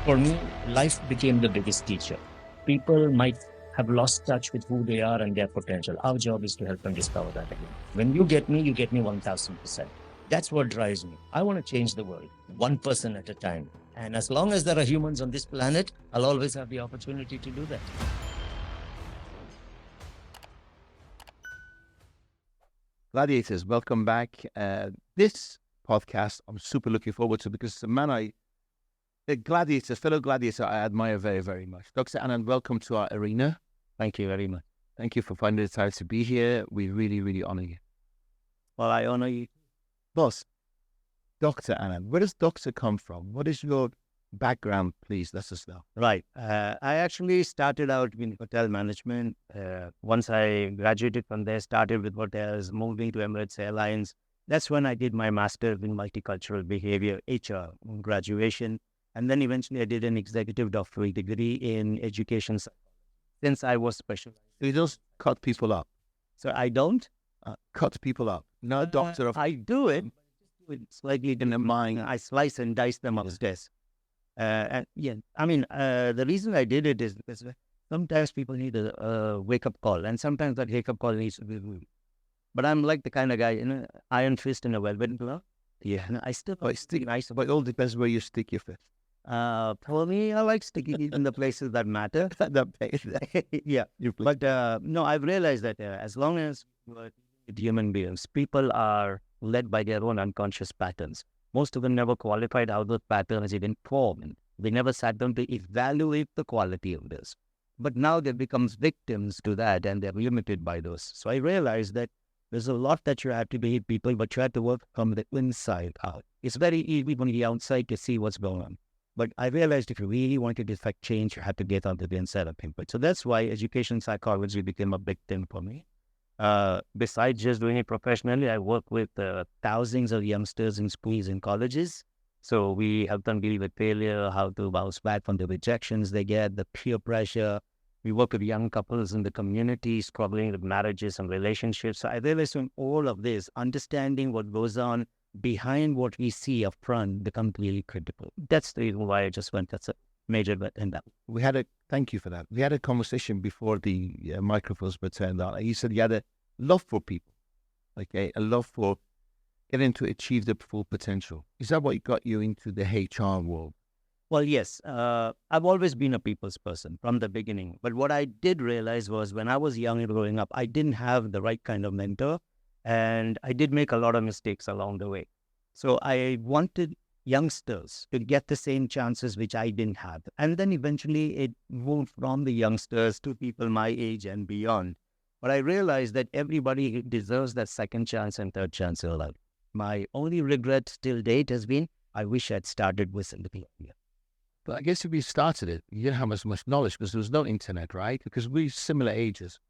For me, life became the biggest teacher. People might have lost touch with who they are and their potential. Our job is to help them discover that again. When you get me 1000%. That's what drives me. I want to change the world, one person at a time. And as long as there are humans on this planet, I'll always have the opportunity to do that. Gladiators, welcome back. This podcast, I'm super looking forward to because the man fellow gladiator, I admire very, very much. Dr. Anand, welcome to our arena. Thank you very much. Thank you for finding the time to be here. We really, really honor you. Well, I honor you. Boss, Dr. Anand, where does doctor come from? What is your background, please? Let us know. Right. I actually started out in hotel management. Once I graduated from there, started with hotels, moving to Emirates Airlines. That's when I did my master's in multicultural behavior, HR, graduation. And then eventually I did an executive doctorate degree in education since I was specialized. So you just cut people up. So I don't? Cut people up. No doctor of... I do it, but do it slightly in the mind. I slice and dice them upstairs. And yeah, I mean, the reason I did it is because sometimes people need a wake-up call, and sometimes that wake-up call needs to be rude. But I'm like the kind of guy, iron fist in a velvet glove. Yeah, I still stick nice. But it all depends where you stick your fist. For me, I like sticking it in the places that matter. Yeah. But no, I've realized that as long as with human beings, people are led by their own unconscious patterns. Most of them never qualified how those patterns even form. They never sat down to evaluate the quality of this. But now they become victims to that, and they're limited by those. So I realized that there's a lot that you have to be people, but you have to work from the inside out. It's very easy from the outside to see what's going on. But I realized if you really wanted to affect change, you had to get onto the inside of people. So that's why education psychology became a big thing for me. Besides just doing it professionally, I work with thousands of youngsters in schools and colleges. So we help them deal with failure, how to bounce back from the rejections they get, the peer pressure. We work with young couples in the community, struggling with marriages and relationships. So I realized in all of this, understanding what goes on behind what we see up front becomes really critical. That's the reason why I just went. That's a major bet in that. Thank you for that. We had a conversation before the microphones were turned on. You said you had a love for people, okay, a love for getting to achieve the full potential. Is that what got you into the HR world? Well, yes. I've always been a people's person from the beginning. But what I did realize was when I was young and growing up, I didn't have the right kind of mentor. And I did make a lot of mistakes along the way. So I wanted youngsters to get the same chances which I didn't have. And then eventually it moved from the youngsters to people my age and beyond. But I realized that everybody deserves that second chance and third chance in life. My only regret till date has been, I wish I'd started with something earlier. But I guess if you started it, you didn't have as much knowledge because there was no internet, right? Because we're similar ages.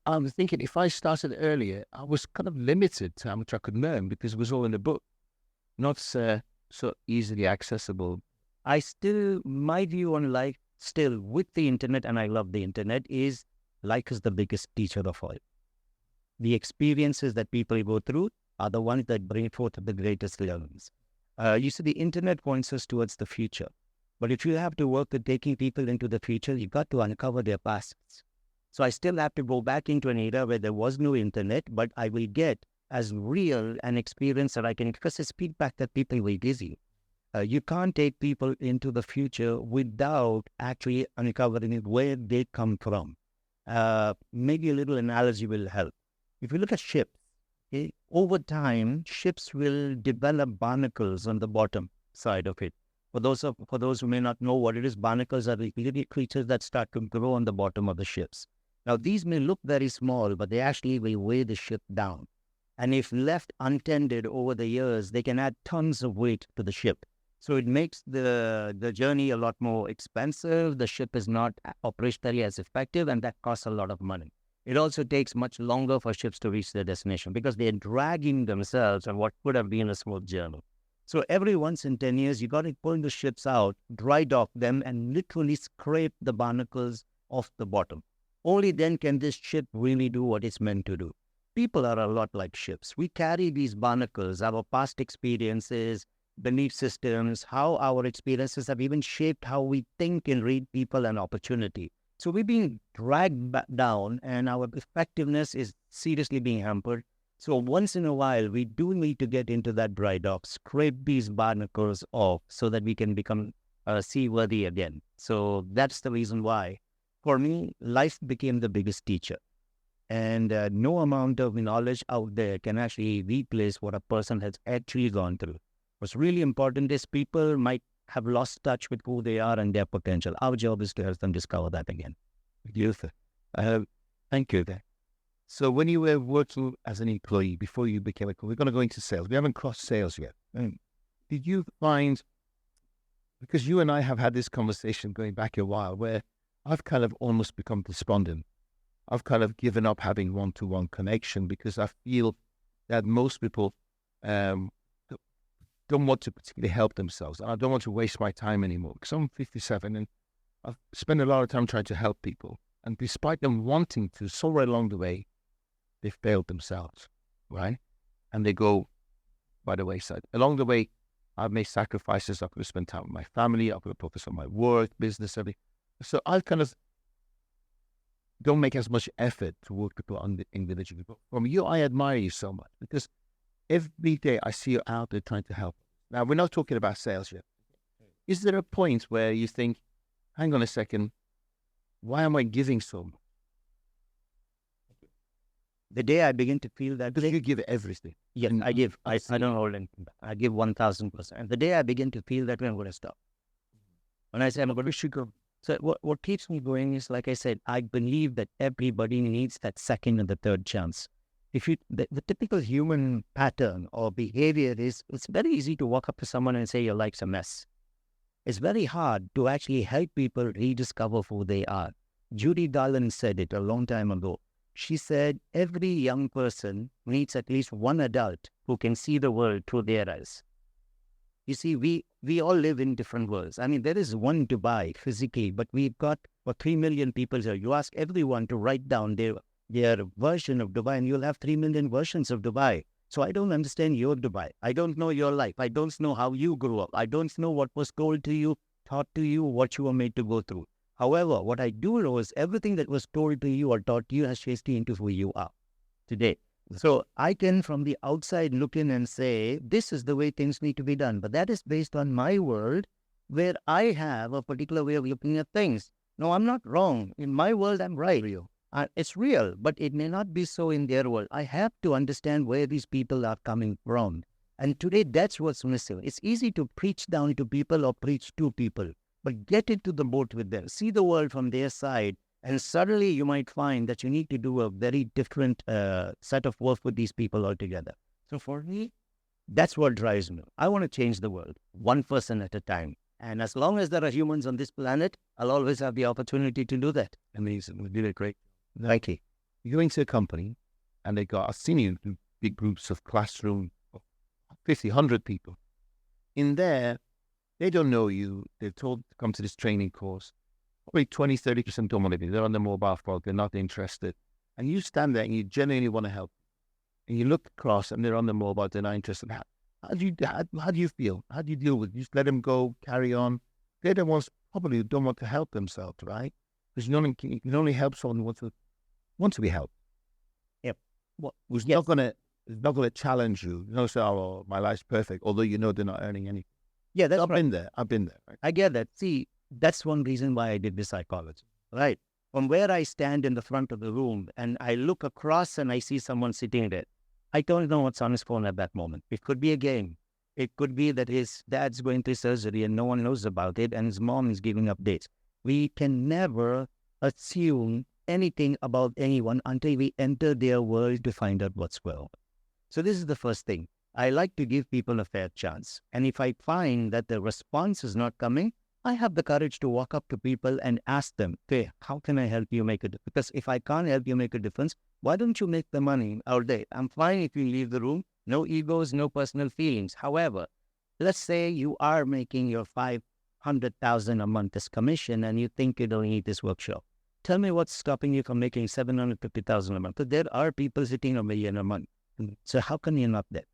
I'm thinking if I started earlier, I was kind of limited to how much I could learn because it was all in the book, not so easily accessible. My view on life still with the internet, and I love the internet, is life is the biggest teacher of all. The experiences that people go through are the ones that bring forth the greatest learnings. You see, the internet points us towards the future. But if you have to work at taking people into the future, you've got to uncover their pasts. So I still have to go back into an era where there was no internet, but I will get as real an experience that I can, because it's feedback that people will give you. You can't take people into the future without actually uncovering where they come from. Maybe a little analogy will help. If you look at ships, okay, over time, ships will develop barnacles on the bottom side of it. For those who may not know what it is, barnacles are the little creatures that start to grow on the bottom of the ships. Now, these may look very small, but they actually will weigh the ship down. And if left untended over the years, they can add tons of weight to the ship. So it makes the journey a lot more expensive. The ship is not operationally as effective, and that costs a lot of money. It also takes much longer for ships to reach their destination because they're dragging themselves on what could have been a smooth journey. So every once in 10 years, you got to pull the ships out, dry dock them, and literally scrape the barnacles off the bottom. Only then can this ship really do what it's meant to do. People are a lot like ships. We carry these barnacles, our past experiences, belief systems, how our experiences have even shaped how we think and read people and opportunity. So we're being dragged back down, and our effectiveness is seriously being hampered. So once in a while, we do need to get into that dry dock, scrape these barnacles off so that we can become seaworthy again. So that's the reason why, for me, life became the biggest teacher. And no amount of knowledge out there can actually replace what a person has actually gone through. What's really important is people might have lost touch with who they are and their potential. Our job is to help them discover that again. Beautiful. Thank you there. So when you were working as an employee before you became we're going to go into sales. We haven't crossed sales yet. Did you find, because you and I have had this conversation going back a while, where I've kind of almost become despondent. I've kind of given up having one-to-one connection because I feel that most people don't want to particularly help themselves. And I don't want to waste my time anymore because I'm 57 and I've spent a lot of time trying to help people. And despite them wanting to, somewhere along the way, they failed themselves, right? And they go by the wayside. Along the way, I've made sacrifices. I could have spent time with my family. I could have focused on my work, business, everything. So I kind of don't make as much effort to work people on the individually. But from you, I admire you so much because every day I see you out there trying to help. Now, we're not talking about sales yet. Is there a point where you think, hang on a second, why am I giving so much? The day I begin to feel that, because you give everything. Yes, I give. I don't hold anything back. I give 1,000%. And the day I begin to feel that way, I'm going to stop. When I say I'm going to go. So what keeps me going is, like I said, I believe that everybody needs that second and the third chance. If you, the typical human pattern or behavior is, it's very easy to walk up to someone and say your life's a mess. It's very hard to actually help people rediscover who they are. Judy Garland said it a long time ago. She said, every young person needs at least one adult who can see the world through their eyes. You see, we all live in different worlds. I mean, there is one Dubai physically, but we've got 3 million people here. You ask everyone to write down their version of Dubai, and you'll have 3 million versions of Dubai. So I don't understand your Dubai. I don't know your life. I don't know how you grew up. I don't know what was told to you, taught to you, what you were made to go through. However, what I do know is everything that was told to you or taught to you has shaped you into who you are today. So I can, from the outside, look in and say, this is the way things need to be done. But that is based on my world, where I have a particular way of looking at things. No, I'm not wrong. In my world, I'm right. It's real, but it may not be so in their world. I have to understand where these people are coming from. And today, that's what's missing. It's easy to preach down to people or preach to people, but get into the boat with them. See the world from their side. And suddenly you might find that you need to do a very different set of work with these people altogether. So for me, that's what drives me. I want to change the world, one person at a time. And as long as there are humans on this planet, I'll always have the opportunity to do that. Amazing. We did it great. Thank you. You go into a company and they got, I've seen you do big groups of classroom, of 50, 100 people. In there, they don't know you. They're told to come to this training course. Probably 20, 30% don't want to be. They're on the mobile phone. They're not interested. And you stand there and you genuinely want to help. And you look across and they're on the mobile. They're not interested. How do you feel? How do you deal with it? You just let them go, carry on. They're the ones probably who don't want to help themselves, right? Because you can only help someone who wants to be helped. Yep. Who's not going to challenge you. You know, say, oh, my life's perfect, although you know they're not earning anything. Yeah, that's I've been there. Right? I get that. See, that's one reason why I did the psychology, right? From where I stand in the front of the room and I look across and I see someone sitting there, I don't know what's on his phone at that moment. It could be a game. It could be that his dad's going through surgery and no one knows about it and his mom is giving updates. We can never assume anything about anyone until we enter their world to find out what's well. So this is the first thing. I like to give people a fair chance. And if I find that the response is not coming, I have the courage to walk up to people and ask them, hey, how can I help you make a difference? Because if I can't help you make a difference, why don't you make the money out there? I'm fine if you leave the room. No egos, no personal feelings. However, let's say you are making your $500,000 a month as commission and you think you don't need this workshop. Tell me what's stopping you from making $750,000 a month. Because there are people sitting $1 million a month. So how can you not that?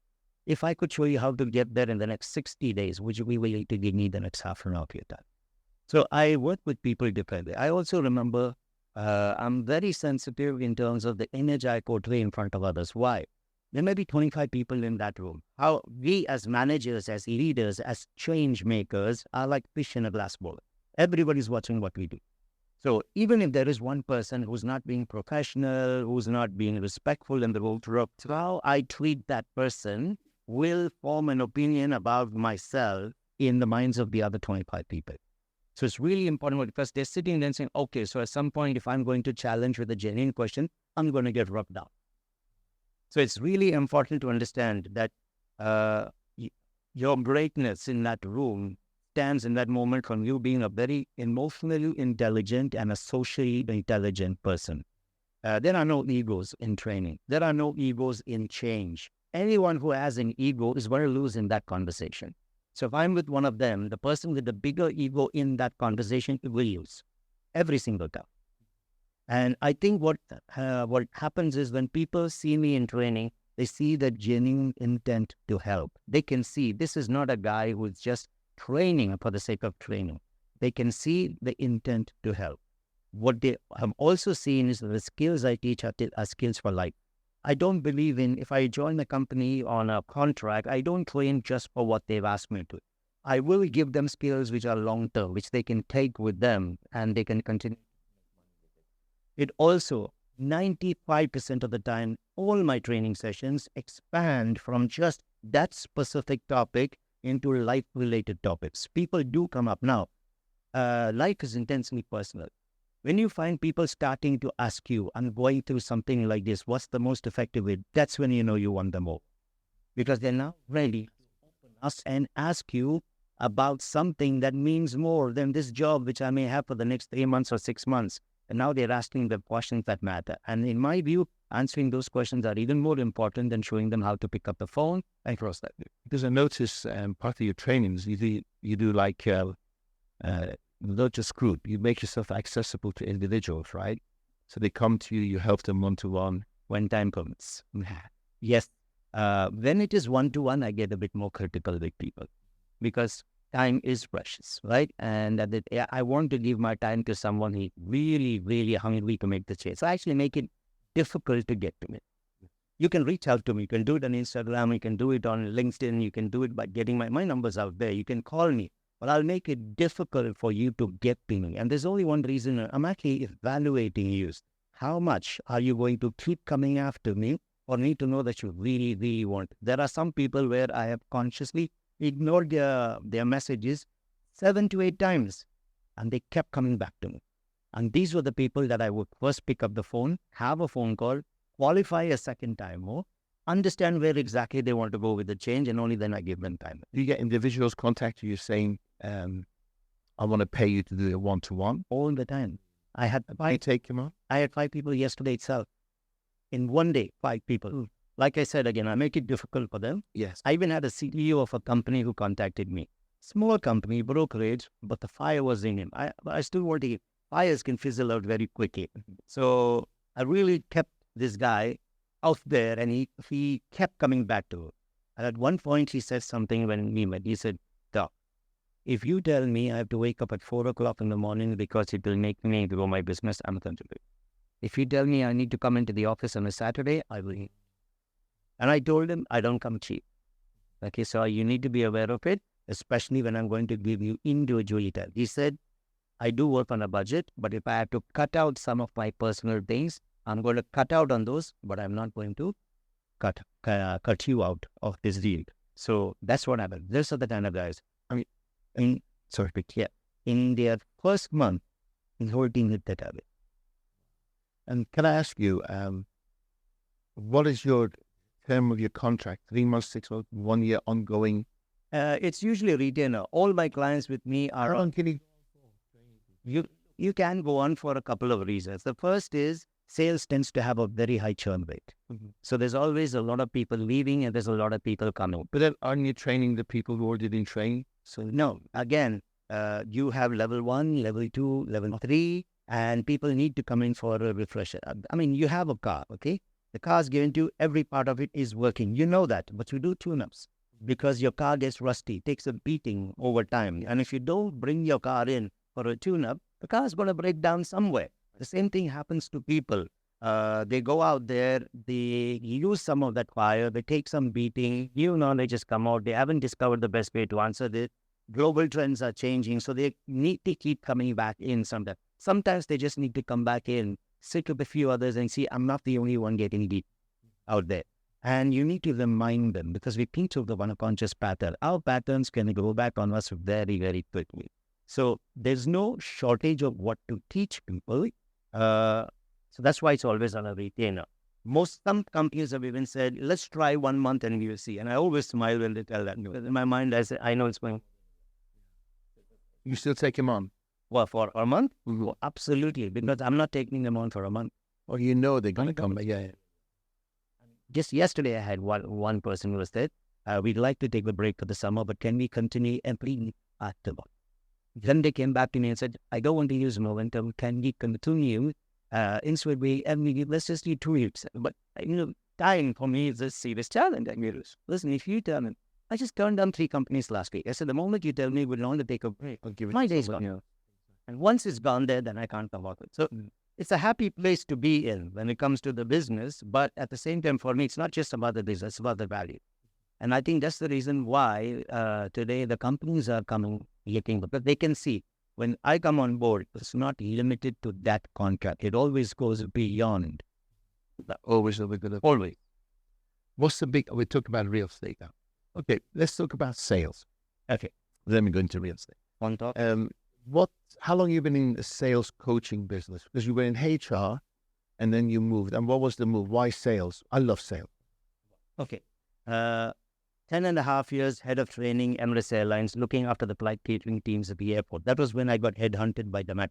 If I could show you how to get there in the next 60 days, would you be willing to give me the next half an hour of your time? So I work with people differently. I also remember I'm very sensitive in terms of the image I portray in front of others. Why? There may be 25 people in that room. How we as managers, as leaders, as change makers are like fish in a glass bowl. Everybody's watching what we do. So even if there is one person who's not being professional, who's not being respectful in the role, how I treat that person will form an opinion about myself in the minds of the other 25 people. So it's really important because they're sitting there and saying, okay, so at some point, if I'm going to challenge with a genuine question, I'm going to get rubbed down. So it's really important to understand that your greatness in that room stands in that moment from you being a very emotionally intelligent and a socially intelligent person. There are no egos in training. There are no egos in change. Anyone who has an ego is going to lose in that conversation. So if I'm with one of them, the person with the bigger ego in that conversation will lose every single time. And I think what happens is when people see me in training, they see the genuine intent to help. They can see this is not a guy who's just training for the sake of training. They can see the intent to help. What they have also seen is that the skills I teach are skills for life. I don't believe in, if I join a company on a contract, I don't train just for what they've asked me to. I will give them skills which are long-term, which they can take with them and they can continue. It also, 95% of the time, all my training sessions expand from just that specific topic into life-related topics. People do come up now. Life is intensely personal. When you find people starting to ask you, I'm going through something like this, what's the most effective way? That's when you know you want them all. Because they're now ready to open us and ask you about something that means more than this job, which I may have for the next 3 months or 6 months. And now they're asking the questions that matter. And in my view, answering those questions are even more important than showing them how to pick up the phone and cross that. Because I notice part of your trainings, you do like not just group, you make yourself accessible to individuals, right? So they come to you, you help them one-to-one. When time permits. Yes. When it is one-to-one, I get a bit more critical with people because time is precious, right? And I want to give my time to someone who's really, really hungry to make the change. So I actually make it difficult to get to me. You can reach out to me. You can do it on Instagram. You can do it on LinkedIn. You can do it by getting my numbers out there. You can call me. But I'll make it difficult for you to get to me. And there's only one reason. I'm actually evaluating you. How much are you going to keep coming after me or need to know that you really, really want? There are some people where I have consciously ignored their messages 7 to 8 times. And they kept coming back to me. And these were the people that I would first pick up the phone, have a phone call, qualify a second time more, understand where exactly they want to go with the change, and only then I give them time. Do you get individuals contact you saying, I want to pay you to do a one-to-one? All the time. I had You take them on? I had 5 people yesterday itself. In one day, 5 people. Like I said again, I make it difficult for them. Yes. I even had a CEO of a company who contacted me. Small company, brokerage, but the fire was in him. I still want to. Fires can fizzle out very quickly. So I really kept this guy out there, and he kept coming back to it. And at one point, he said something when we met. He said, Doc, if you tell me I have to wake up at 4 o'clock in the morning because it will make me grow my business, I'm going to do it. If you tell me I need to come into the office on a Saturday, I will. And I told him, I don't come cheap. Okay, so you need to be aware of it, especially when I'm going to give you individually time. He said, I do work on a budget, but if I have to cut out some of my personal things, I'm going to cut out on those, but I'm not going to cut you out of this deal. So that's what happened. Those are the kind of guys. I mean, in their first month, the whole team hit that habit. And can I ask you, what is your term of your contract? 3 months, 6 months, 1 year ongoing? It's usually a retainer. All my clients with me are on. You can go on for a couple of reasons. The first is sales tends to have a very high churn rate. So there's always a lot of people leaving and there's a lot of people coming. But then aren't you training the people who already been trained? So no, again, you have level 1, level 2, level 3, and people need to come in for a refresher. I mean, you have a car, okay? The car is given to you, every part of it is working. You know that, but you do tune-ups because your car gets rusty, takes a beating over time. And if you don't bring your car in for a tune-up, the car is going to break down somewhere. The same thing happens to people. They go out there, they use some of that fire, they take some beating, new knowledge has come out, they haven't discovered the best way to answer this. Global trends are changing, so they need to keep coming back in sometimes. Sometimes they just need to come back in, sit with a few others and see, I'm not the only one getting beat out there. And you need to remind them, because we think of the unconscious pattern. Our patterns can go back on us very, very quickly. So there's no shortage of what to teach people. So that's why it's always on a retainer. Some companies have even said, let's try 1 month and we will see. And I always smile when they tell that. Because in my mind, I say, I know it's going. You still take him on? Well, for a month? Well, absolutely. Because I'm not taking them on for a month. Or you know they're going to come. Yeah. Just yesterday, I had one person who said, we'd like to take a break for the summer, but can we continue employee active? Then they came back to me and said, I don't want to use momentum. Can we continue instead we let's just do 2 weeks? But time for me is a serious challenge. Listen, if you tell me, I just turned down 3 companies last week. I said, the moment you tell me we want to take a break, I'll give it my day's gone. Yeah. And once it's gone there, then I can't come out with it. So it's a happy place to be in when it comes to the business. But at the same time, for me, it's not just about the business, it's about the value. And I think that's the reason why today the companies are coming looking, because they can see when I come on board, it's not limited to that contract. It always goes beyond. Always. Always. What's the big, we talk about real estate now. Okay, let's talk about sales. Okay. Then we go into real estate. On top. How long have you been in the sales coaching business? Because you were in HR and then you moved. And what was the move? Why sales? I love sales. Okay. 10.5 years head of training, Emirates Airlines, looking after the flight catering teams at the airport. That was when I got headhunted by Damac.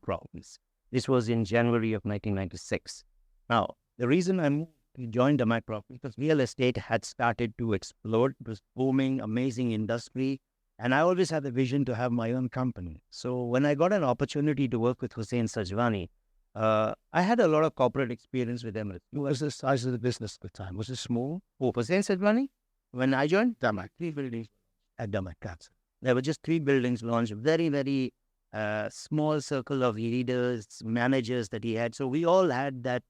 This was in January of 1996. Now, the reason I moved to join Damac because real estate had started to explode. It was booming, amazing industry. And I always had the vision to have my own company. So when I got an opportunity to work with Hussain Sajwani, I had a lot of corporate experience with Emirates. What was the size of the business at the time? Was it small? Oh, Hussain Sajwani? When I joined Damac, 3 buildings at Damac. There were just 3 buildings launched, very, very small circle of leaders, managers that he had. So we all had that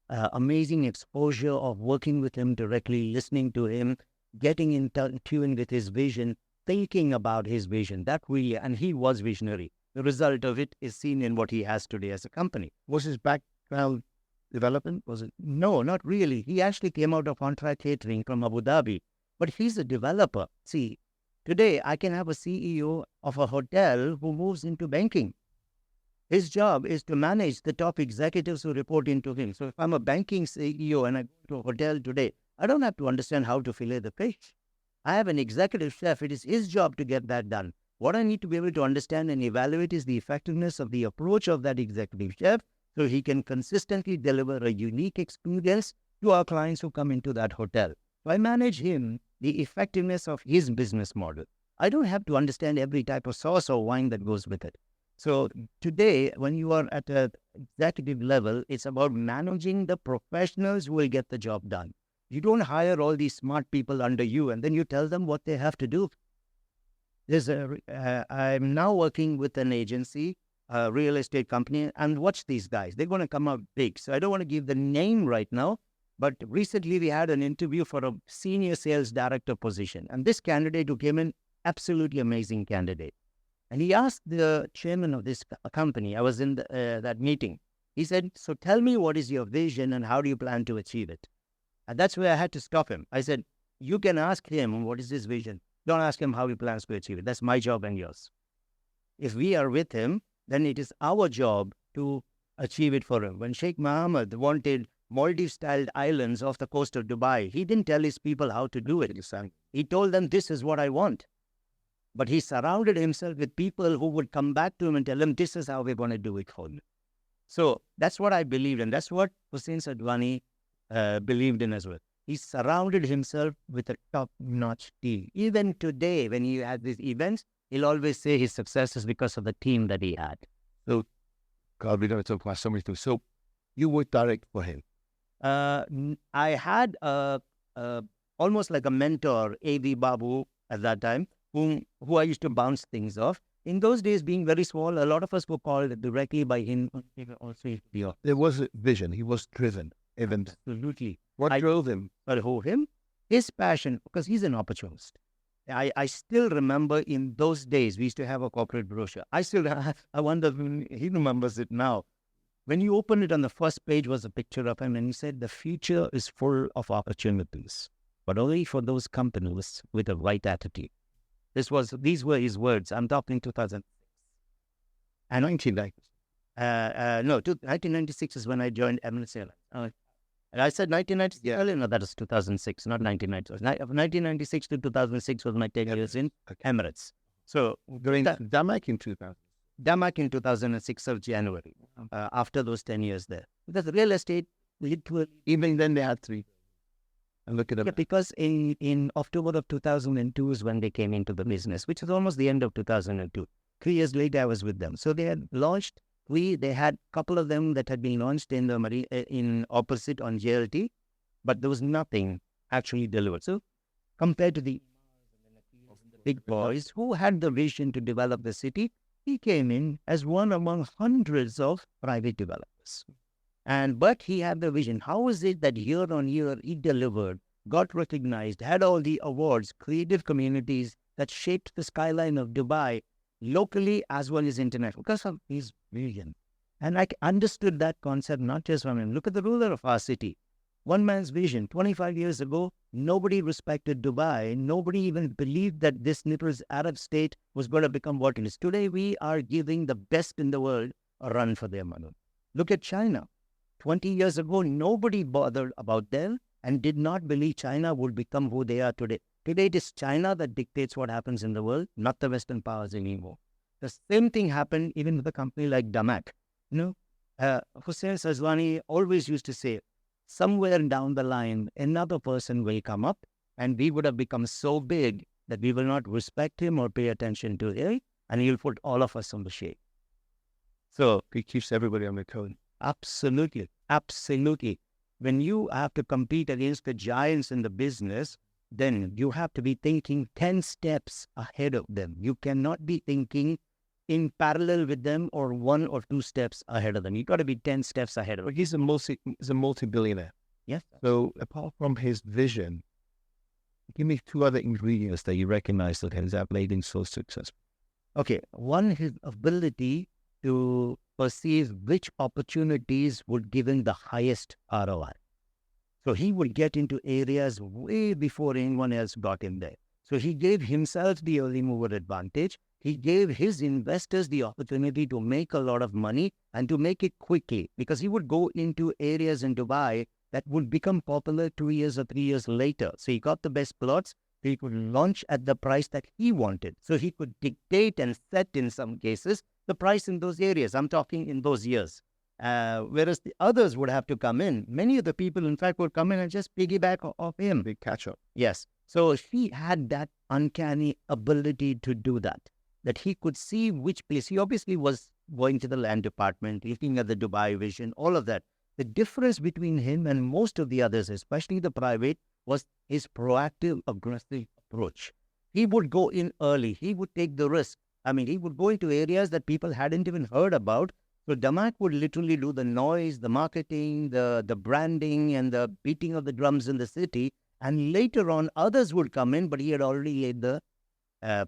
amazing exposure of working with him directly, listening to him, getting in tune with his vision, thinking about his vision. And he was visionary. The result of it is seen in what he has today as a company. Was his background development? Was it? No, not really. He actually came out of contract catering from Abu Dhabi. But he's a developer. See, today I can have a CEO of a hotel who moves into banking. His job is to manage the top executives who report into him. So if I'm a banking CEO and I go to a hotel today, I don't have to understand how to fillet the fish. I have an executive chef. It is his job to get that done. What I need to be able to understand and evaluate is the effectiveness of the approach of that executive chef so he can consistently deliver a unique experience to our clients who come into that hotel. So I manage him, the effectiveness of his business model. I don't have to understand every type of sauce or wine that goes with it. So today, when you are at an executive level, it's about managing the professionals who will get the job done. You don't hire all these smart people under you and then you tell them what they have to do. I'm now working with an agency, a real estate company, and watch these guys. They're going to come out big. So I don't want to give the name right now. But recently we had an interview for a senior sales director position. And this candidate who came in, absolutely amazing candidate. And he asked the chairman of this company, I was in that meeting. He said, so tell me what is your vision and how do you plan to achieve it? And that's where I had to stop him. I said, you can ask him what is his vision. Don't ask him how he plans to achieve it. That's my job and yours. If we are with him, then it is our job to achieve it for him. When Sheikh Mohammed wanted Maldives-styled islands off the coast of Dubai, he didn't tell his people how to do it. He told them, this is what I want. But he surrounded himself with people who would come back to him and tell him, this is how we're going to do it for you. So that's what I believed, and that's what Hussain Sajwani believed in as well. He surrounded himself with a top-notch team. Even today, when he had these events, he'll always say his success is because of the team that he had. So, God, we're going to talk about so many things. So, you work direct for him. I had a almost like a mentor, A.V. Babu, at that time, who I used to bounce things off. In those days, being very small, a lot of us were called directly by him. Also, There was a vision. He was driven. Even absolutely. what drove him? But who him? His passion, because he's an opportunist. I still remember in those days, we used to have a corporate brochure. I wonder if he remembers it now. When you open it, on the first page was a picture of him, and he said, the future is full of opportunities, but only for those companies with the right attitude. These were his words. I'm talking 2000. And 1996 is when I joined Emirates Airlines. And I said 1996 earlier. No, that is 2006, not 1996. 1996 to 2006 was my 10 years in Emirates. So during Damac in 2000. Damac in 2006 of January, after those 10 years there. Because real estate, even then they had 3. And look at them. Yeah, because in October of 2002 is when they came into the business, which was almost the end of 2002. 3 years later, I was with them. So they had launched, they had a couple of them that had been launched in the in opposite on JLT, but there was nothing actually delivered. So compared to the big boys who had the vision to develop the city, he came in as one among hundreds of private developers. But he had the vision. How is it that year on year he delivered, got recognized, had all the awards, creative communities that shaped the skyline of Dubai, locally as well as international, because of his vision. And I understood that concept not just from him. Look at the ruler of our city. One man's vision. 25 years ago, nobody respected Dubai. Nobody even believed that this little Arab state was going to become what it is. Today, we are giving the best in the world a run for their money. Look at China. 20 years ago, nobody bothered about them and did not believe China would become who they are today. Today, it is China that dictates what happens in the world, not the Western powers anymore. The same thing happened even with a company like Damac. Hussein Sajwani always used to say, somewhere down the line, another person will come up and we would have become so big that we will not respect him or pay attention to him, and he'll put all of us on the shade. So he keeps everybody on the code. Absolutely. Absolutely. When you have to compete against the giants in the business, then you have to be thinking 10 steps ahead of them. You cannot be thinking in parallel with them or 1 or 2 steps ahead of them. You've got to be 10 steps ahead of them. But he's a multi-billionaire. Yes. So apart from his vision, give me 2 other ingredients that you recognize that has made him so successful. Okay. One, his ability to perceive which opportunities would give him the highest ROI. So he would get into areas way before anyone else got in there. So he gave himself the early mover advantage. He gave his investors the opportunity to make a lot of money and to make it quickly, because he would go into areas in Dubai that would become popular 2 years or 3 years later. So he got the best plots. He could launch at the price that he wanted. So he could dictate and set, in some cases, the price in those areas. I'm talking in those years. Whereas the others would have to come in. Many of the people, in fact, would come in and just piggyback off him. Big catch up. Yes. So he had that uncanny ability to do that he could see which place. He obviously was going to the land department, looking at the Dubai vision, all of that. The difference between him and most of the others, especially the private, was his proactive, aggressive approach. He would go in early. He would take the risk. I mean, he would go into areas that people hadn't even heard about. So Damac would literally do the noise, the marketing, the branding, and the beating of the drums in the city. And later on, others would come in, but he had already laid the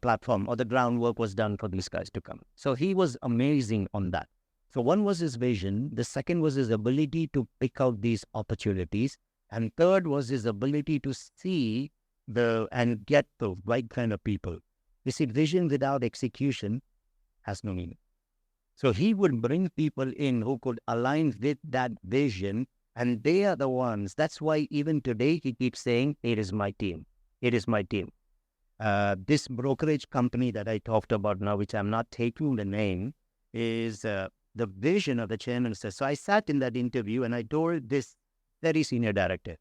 platform, or the groundwork was done for these guys to come. So he was amazing on that. So one was his vision. The second was his ability to pick out these opportunities. And third was his ability to see and get the right kind of people. You see, vision without execution has no meaning. So he would bring people in who could align with that vision, and they are the ones. That's why even today he keeps saying, it is my team. It is my team. This brokerage company that I talked about now, which I'm not taking the name, is the vision of the chairman. So I sat in that interview and I told this very senior director,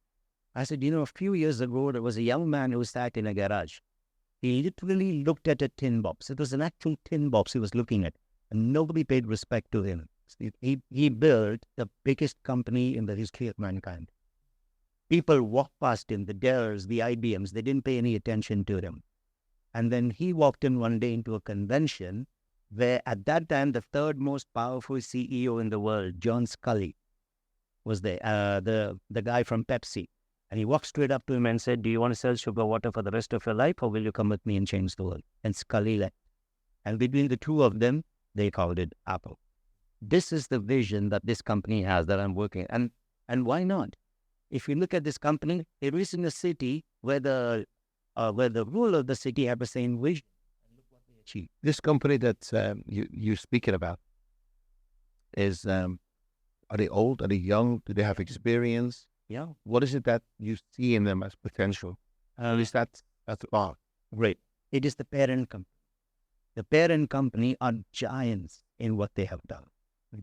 I said, a few years ago, there was a young man who sat in a garage. He literally looked at a tin box. It was an actual tin box he was looking at, and nobody paid respect to him. He built the biggest company in the history of mankind. People walked past him, the Dells, the IBMs, they didn't pay any attention to him. And then he walked in one day into a convention where at that time, the third most powerful CEO in the world, John Scully, was there, the guy from Pepsi. And he walked straight up to him and said, do you want to sell sugar water for the rest of your life, or will you come with me and change the world? And Scully left. And between the two of them, they called it Apple. This is the vision that this company has that I'm working. And why not? If you look at this company, it is in a city where the ruler of the city have the same vision. And look what they achieved. This company that you're speaking about is, are they old? Are they young? Do they have experience? Yeah. What is it that you see in them as potential? Is that's great. It is the parent company. The parent company are giants in what they have done.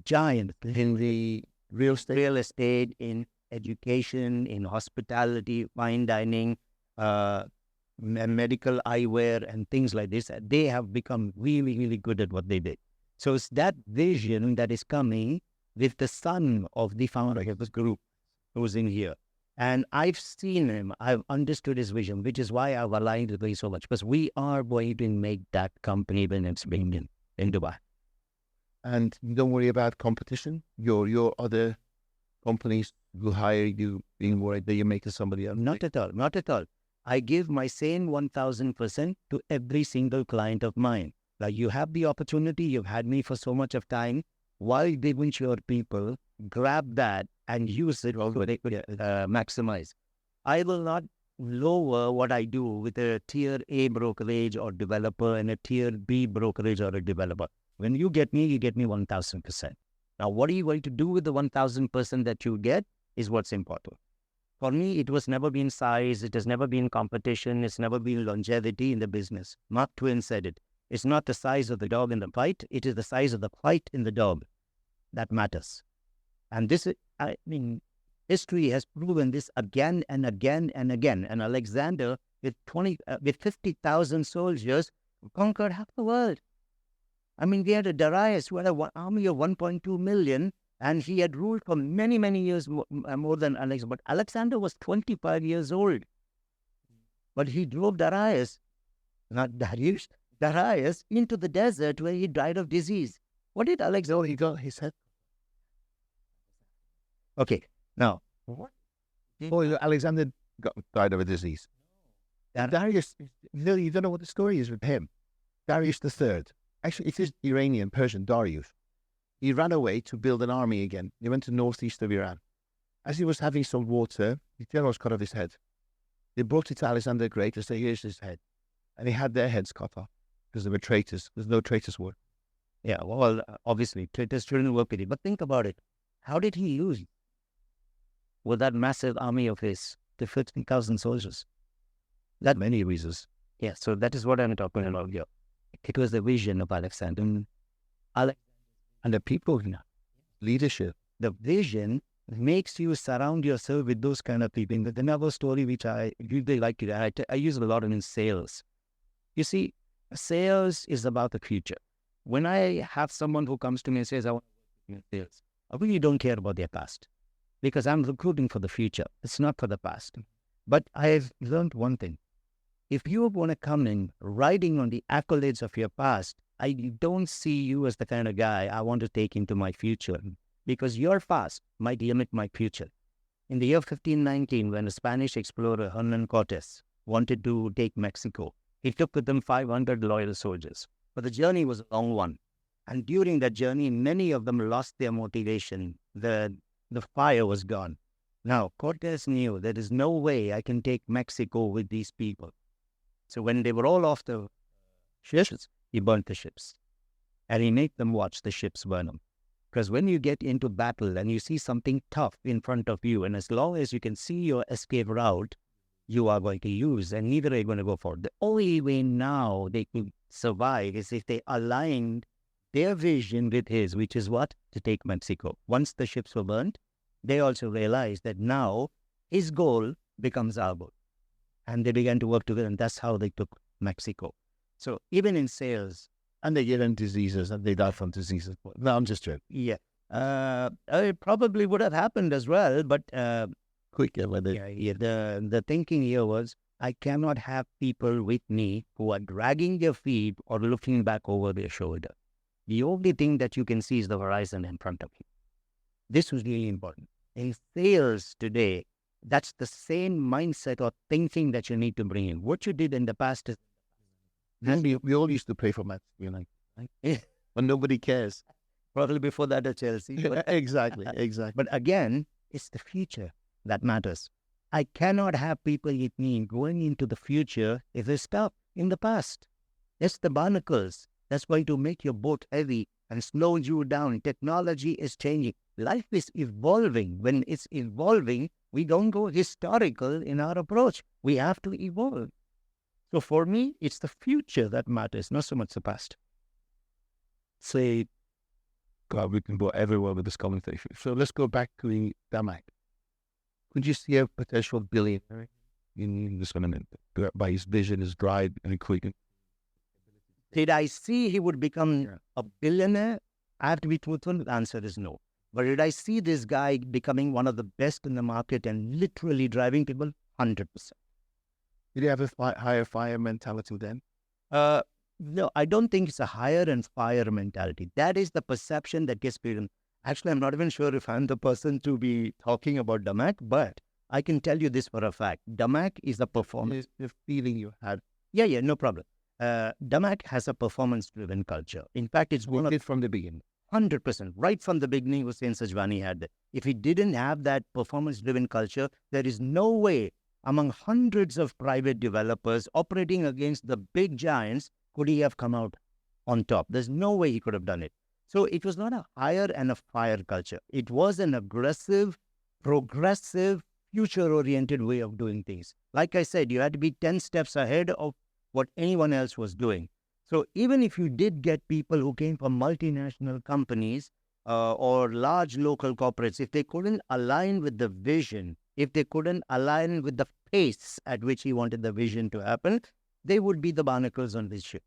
Giants in the real estate, in education, in hospitality, fine dining, medical eyewear, and things like this. They have become really, really good at what they did. So it's that vision that is coming with the son of the founder of this group who's in here. And I've seen him, I've understood his vision, which is why I've aligned with him so much, because we are going to make that company when it's being in Dubai. And don't worry about competition. Your other companies will hire you, being worried that you're making somebody else. Not at all. Not at all. I give my same 1000% to every single client of mine. Like, you have the opportunity, you've had me for so much of time. Why didn't your people grab that and use it to maximize? I will not lower what I do with a tier A brokerage or developer and a tier B brokerage or a developer. When you get me 1000%. Now, what are you going to do with the 1000% that you get is what's important. For me, it was never been size. It has never been competition. It's never been longevity in the business. Mark Twain said it. It's not the size of the dog in the fight. It is the size of the fight in the dog that matters. And this, I mean, history has proven this again and again and again. And Alexander, with 50,000 soldiers, conquered half the world. I mean, we had a Darius who had an army of 1.2 million, and he had ruled for many, many years more than Alexander. But Alexander was 25 years old. But he drove Darius, not Darius, Darius into the desert where he died of disease. What did Alexander? He got his head. Okay, now what? Alexander died of a disease. Darius, you don't know what the story is with him. Darius III. Actually, it is Iranian, Persian, Darius. He ran away to build an army again. He went to northeast of Iran. As he was having some water, the generals cut off his head. They brought it to Alexander the Great and said, here's his head. And he had their heads cut off because they were traitors. There's no traitors war. Yeah, well, obviously, traitors shouldn't work with it. But think about it. How did he lose with that massive army of his, the 15,000 soldiers? That many reasons. Yeah, so that is what I'm talking about here. It was the vision of Alexander. And the people, leadership. The vision makes you surround yourself with those kind of people. There's another story which I really like it. I use it a lot in sales. You see, sales is about the future. When I have someone who comes to me and says, I want to work in sales, I really don't care about their past because I'm recruiting for the future. It's not for the past. But I've learned one thing. If you want to come in riding on the accolades of your past, I don't see you as the kind of guy I want to take into my future, because your past might limit my future. In the year 1519, when a Spanish explorer, Hernan Cortes, wanted to take Mexico, he took with him 500 loyal soldiers. But the journey was a long one. And during that journey, many of them lost their motivation. The fire was gone. Now, Cortes knew there is no way I can take Mexico with these people. So when they were all off the ships, he burnt the ships. And he made them watch the ships burn them. Because when you get into battle and you see something tough in front of you, and as long as you can see your escape route, you are going to use, and neither are you going to go for it. The only way now they could survive is if they aligned their vision with his, which is what? To take Mexico. Once the ships were burnt, they also realized that now his goal becomes our goal. And they began to work together, and that's how they took Mexico. So even in sales, and they get in diseases, and they die from diseases. No, I'm just joking. Yeah. It probably would have happened as well, but quicker with it. Yeah. The thinking here was, I cannot have people with me who are dragging their feet or looking back over their shoulder. The only thing that you can see is the horizon in front of you. This was really important. In sales today, that's the same mindset or thinking that you need to bring in. What you did in the past is... We all used to play for Manchester United, right? But nobody cares. Probably before that at Chelsea. But, Exactly. but again, it's the future that matters. I cannot have people with me going into the future if they're stuck in the past. That's the barnacles. That's going to make your boat heavy and slow you down. Technology is changing. Life is evolving. When it's evolving, we don't go historical in our approach. We have to evolve. So for me, it's the future that matters, not so much the past. Say, God, we can go everywhere with this conversation. So let's go back to the Damac. Could you see a potential billionaire in this one by his vision, his drive, and quick? Did I see he would become a billionaire? I have to be truthful. The answer is no. But did I see this guy becoming one of the best in the market and literally driving people? 100%. Did he have a higher fire mentality then? No, I don't think it's a hire and fire mentality. That is the perception that gets built. Actually, I'm not even sure if I'm the person to be talking about Damac, but I can tell you this for a fact. Damac is a performance. The feeling you had. Yeah, no problem. Damac has a performance-driven culture. In fact, it's one of it from the beginning. 100%. Right from the beginning, Hussain Sajwani had that. If he didn't have that performance-driven culture, there is no way among hundreds of private developers operating against the big giants could he have come out on top. There's no way he could have done it. So it was not a hire and a fire culture. It was an aggressive, progressive, future-oriented way of doing things. Like I said, you had to be 10 steps ahead of what anyone else was doing. So even if you did get people who came from multinational companies or large local corporates, if they couldn't align with the vision, if they couldn't align with the pace at which he wanted the vision to happen, they would be the barnacles on this ship.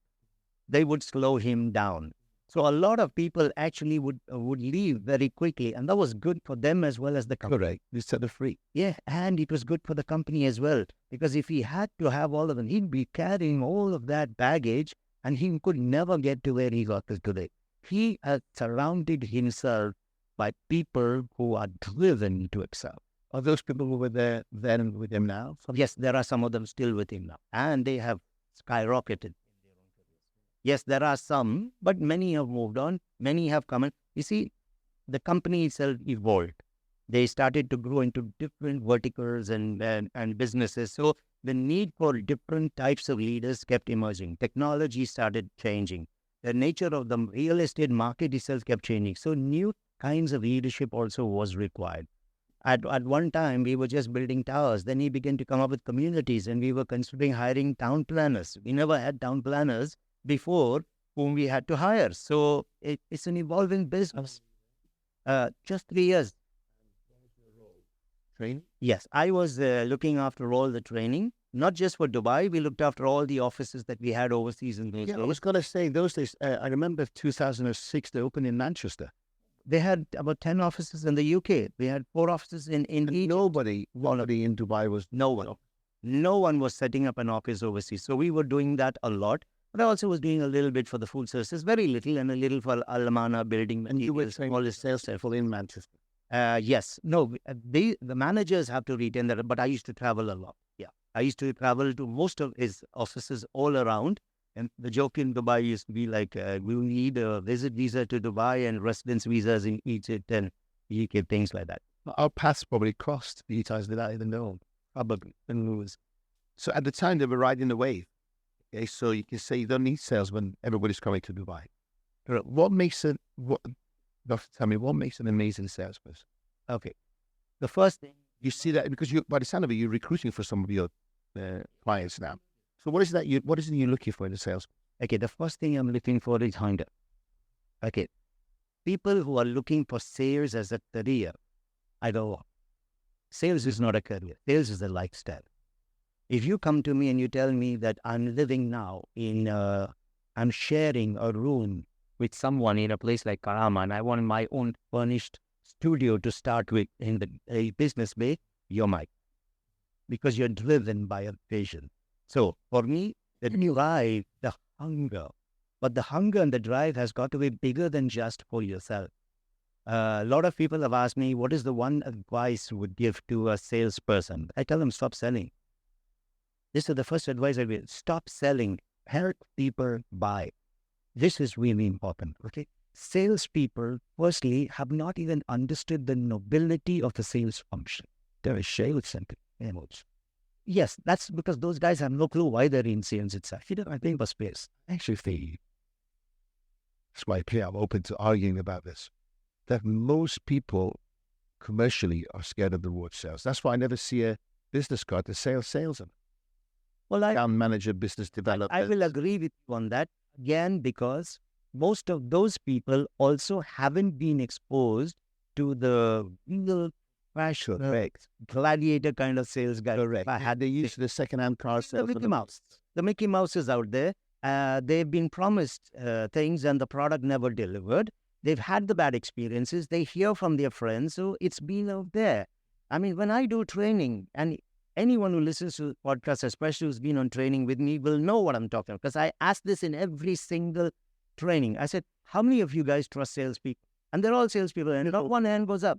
They would slow him down. So a lot of people actually would leave very quickly, and that was good for them as well as the company. Correct. You set it free. Yeah, and it was good for the company as well, because if he had to have all of them, he'd be carrying all of that baggage, and he could never get to where he got to today. He had surrounded himself by people who are driven to excel. Are those people who were there then with him now? Yes, there are some of them still with him now, and they have skyrocketed. Yes, there are some, but many have moved on. Many have come in. You see, the company itself evolved. They started to grow into different verticals and businesses. So the need for different types of leaders kept emerging. Technology started changing. The nature of the real estate market itself kept changing. So new kinds of leadership also was required. At one time, we were just building towers. Then he began to come up with communities, and we were considering hiring town planners. We never had town planners before whom we had to hire. So it's an evolving business. Just 3 years. Training? Yes, I was looking after all the training, not just for Dubai. We looked after all the offices that we had overseas in those days. I was going to say, those days, I remember 2006, they opened in Manchester. They had about 10 offices in the UK. We had 4 offices in Egypt. Nobody in Dubai was... No one. No one was setting up an office overseas. So we were doing that a lot. But I also was doing a little bit for the food services, very little, and a little for Al-Amana building. And you were saying all the sales people in Manchester? Yes. No, the managers have to retain that, but I used to travel a lot. Yeah. I used to travel to most of his offices all around. And the joke in Dubai used to be like, we need a visit visa to Dubai and residence visas in Egypt and UK, things like that. Our paths probably crossed. You guys did that even know. Probably. So at the time, they were riding the wave. Okay, so you can say you don't need sales when everybody's coming to Dubai. What makes it, Doctor, tell me, what makes an amazing salesperson? Okay. The first thing, you see that because by the sound of it, you're recruiting for some of your clients now. So what is it you're looking for in a sales? Okay, the first thing I'm looking for is hunger. Okay. People who are looking for sales as a career, I go, sales is not a career. Sales is a lifestyle. If you come to me and you tell me that I'm living now I'm sharing a room with someone in a place like Karama and I want my own furnished studio to start with in the Business Bay, you're Mike, because you're driven by a vision. So for me, the drive, the hunger, but the hunger and the drive has got to be bigger than just for yourself. A lot of people have asked me, what is the one advice you would give to a salesperson? I tell them, stop selling. This is the first advice I will. Stop selling. Help people buy. This is really important, okay? Salespeople, firstly, have not even understood the nobility of the sales function. They're a sales-centered animals. Yes, that's because those guys have no clue why they're in sales itself. I think for space. Actually, that's why I'm open to arguing about this. That most people commercially are scared of the word sales. That's why I never see a business card that sales. Well, account manager, business development. I will agree with you on that. Again, because most of those people also haven't been exposed to the real passionate gladiator kind of sales guy. Correct. Had they used the second-hand car sales? The Mickey Mouse is out there. They've been promised things and the product never delivered. They've had the bad experiences. They hear from their friends. So it's been out there. I mean, when I do training, and anyone who listens to podcasts, especially who's been on training with me, will know what I'm talking about. Because I ask this in every single training. I said, how many of you guys trust salespeople? And they're all salespeople. And not one hand goes up.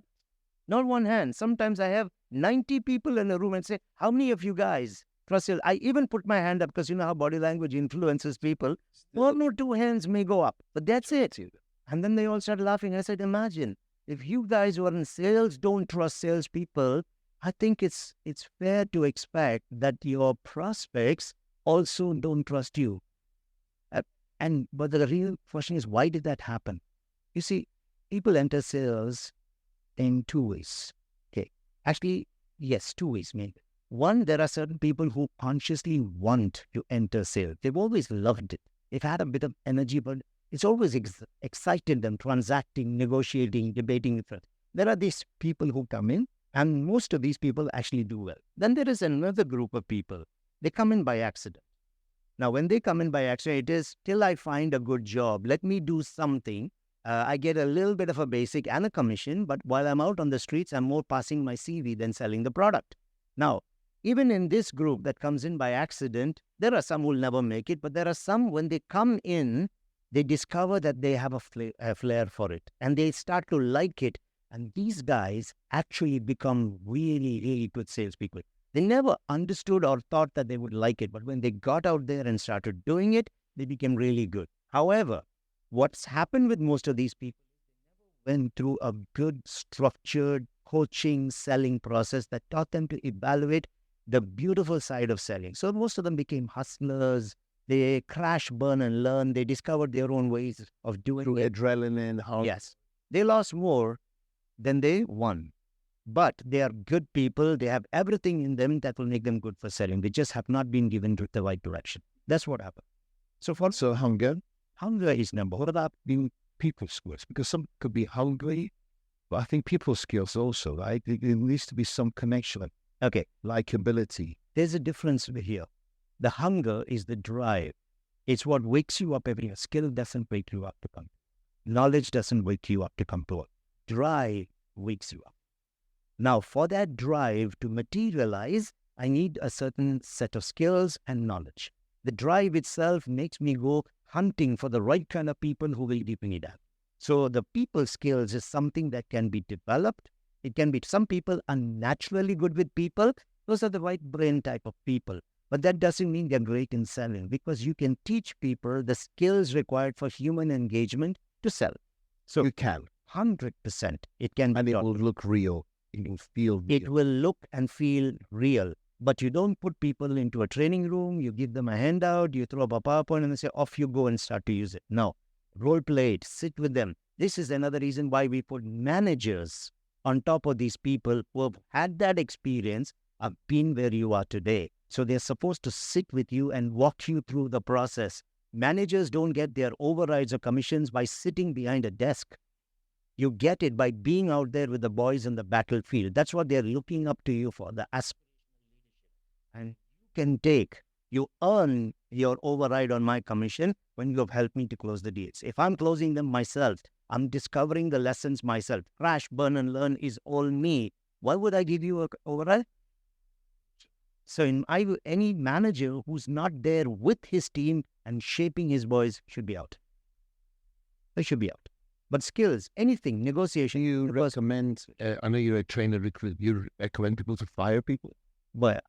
Not one hand. Sometimes I have 90 people in a room and say, how many of you guys trust sales? I even put my hand up because you know how body language influences people. One or two hands may go up, but that's it. And then they all started laughing. I said, imagine, if you guys who are in sales don't trust salespeople, I think it's fair to expect that your prospects also don't trust you. But the real question is, why did that happen? You see, people enter sales in two ways. Okay. Actually, yes, two ways maybe. One, there are certain people who consciously want to enter sales. They've always loved it. They've had a bit of energy, but it's always excited them, transacting, negotiating, debating with it. There are these people who come in, and most of these people actually do well. Then there is another group of people. They come in by accident. Now, when they come in by accident, it is, till I find a good job, let me do something. I get a little bit of a basic and a commission, but while I'm out on the streets, I'm more passing my CV than selling the product. Now, even in this group that comes in by accident, there are some who will never make it, but there are some, when they come in, they discover that they have a flair for it, and they start to like it. And these guys actually become really, really good salespeople. They never understood or thought that they would like it, but when they got out there and started doing it, they became really good. However, what's happened with most of these people, they never went through a good, structured coaching, selling process that taught them to evaluate the beautiful side of selling. So most of them became hustlers. They crash, burn, and learn. They discovered their own ways of doing through it. Adrenaline. Yes. They lost more than they won. But they are good people. They have everything in them that will make them good for selling. They just have not been given the right direction. That's what happened. So hunger is number one. What about being people skills? Because some could be hungry, but I think people skills also, right? There needs to be some connection. Okay. Likability. There's a difference here. The hunger is the drive. It's what wakes you up every day. Skill doesn't wake you up to come. Knowledge doesn't wake you up to come to work. Drive wakes you up. Now, for that drive to materialize, I need a certain set of skills and knowledge. The drive itself makes me go hunting for the right kind of people who will give me that. So the people skills is something that can be developed. It can be, some people are naturally good with people. Those are the right brain type of people. But that doesn't mean they're great in selling, because you can teach people the skills required for human engagement to sell. So you can. 100%. It can be. And it will look real. It will feel real. It will look and feel real. But you don't put people into a training room, you give them a handout, you throw up a PowerPoint and they say, off you go and start to use it. No. Role play it, sit with them. This is another reason why we put managers on top of these people who have had that experience, have been where you are today. So they're supposed to sit with you and walk you through the process. Managers don't get their overrides or commissions by sitting behind a desk. You get it by being out there with the boys in the battlefield. That's what they're looking up to you for, the aspirational leadership. And you earn your override on my commission when you have helped me to close the deals. If I'm closing them myself, I'm discovering the lessons myself. Crash, burn, and learn is all me. Why would I give you a override? So in my view, any manager who's not there with his team and shaping his boys should be out. They should be out. But skills, anything, negotiation. You recommend, I know you're a trainer recruit, you recommend people to fire people? But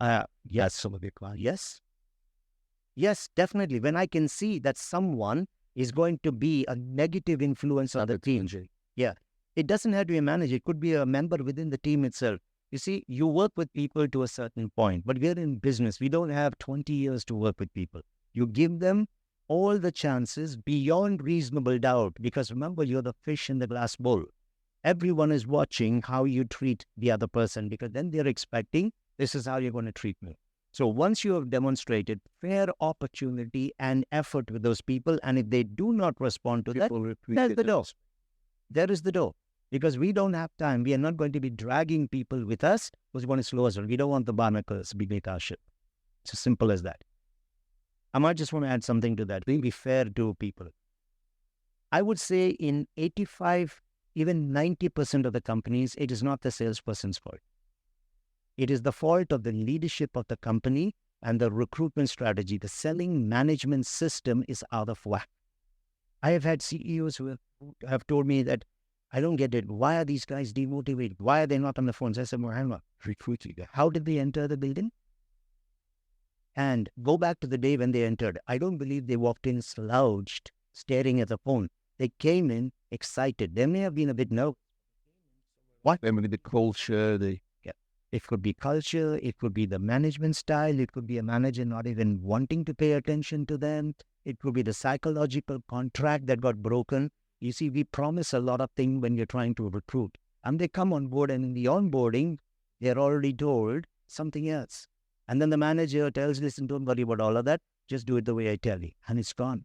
Yes, some of your clients. yes. Yes, definitely. When I can see that someone is going to be a negative influence on the team. Yeah. It doesn't have to be a manager. It could be a member within the team itself. You see, you work with people to a certain point, but we're in business. We don't have 20 years to work with people. You give them all the chances beyond reasonable doubt, because remember, you're the fish in the glass bowl. Everyone is watching how you treat the other person, because then they're expecting this is how you're going to treat me. So once you have demonstrated fair opportunity and effort with those people, and if they do not respond to that, there's the door. There is the door. Because we don't have time. We are not going to be dragging people with us who's going to slow us down. We don't want the barnacles beneath our ship. It's as simple as that. I might just want to add something to that. Be fair to people. I would say in 85, even 90% of the companies, it is not the salesperson's fault. It is the fault of the leadership of the company and the recruitment strategy. The selling management system is out of whack. I have had CEOs who have told me that, I don't get it. Why are these guys demotivated? Why are they not on the phones? I said, Mohammed, recruiting. How did they enter the building? And go back to the day when they entered. I don't believe they walked in slouched, staring at the phone. They came in excited. They may have been a bit nervous. What? Maybe the culture, It could be culture. It could be the management style. It could be a manager not even wanting to pay attention to them. It could be the psychological contract that got broken. You see, we promise a lot of things when you're trying to recruit. And they come on board, and in the onboarding, they're already told something else. And then the manager tells, listen, don't worry about all of that. Just do it the way I tell you. And it's gone.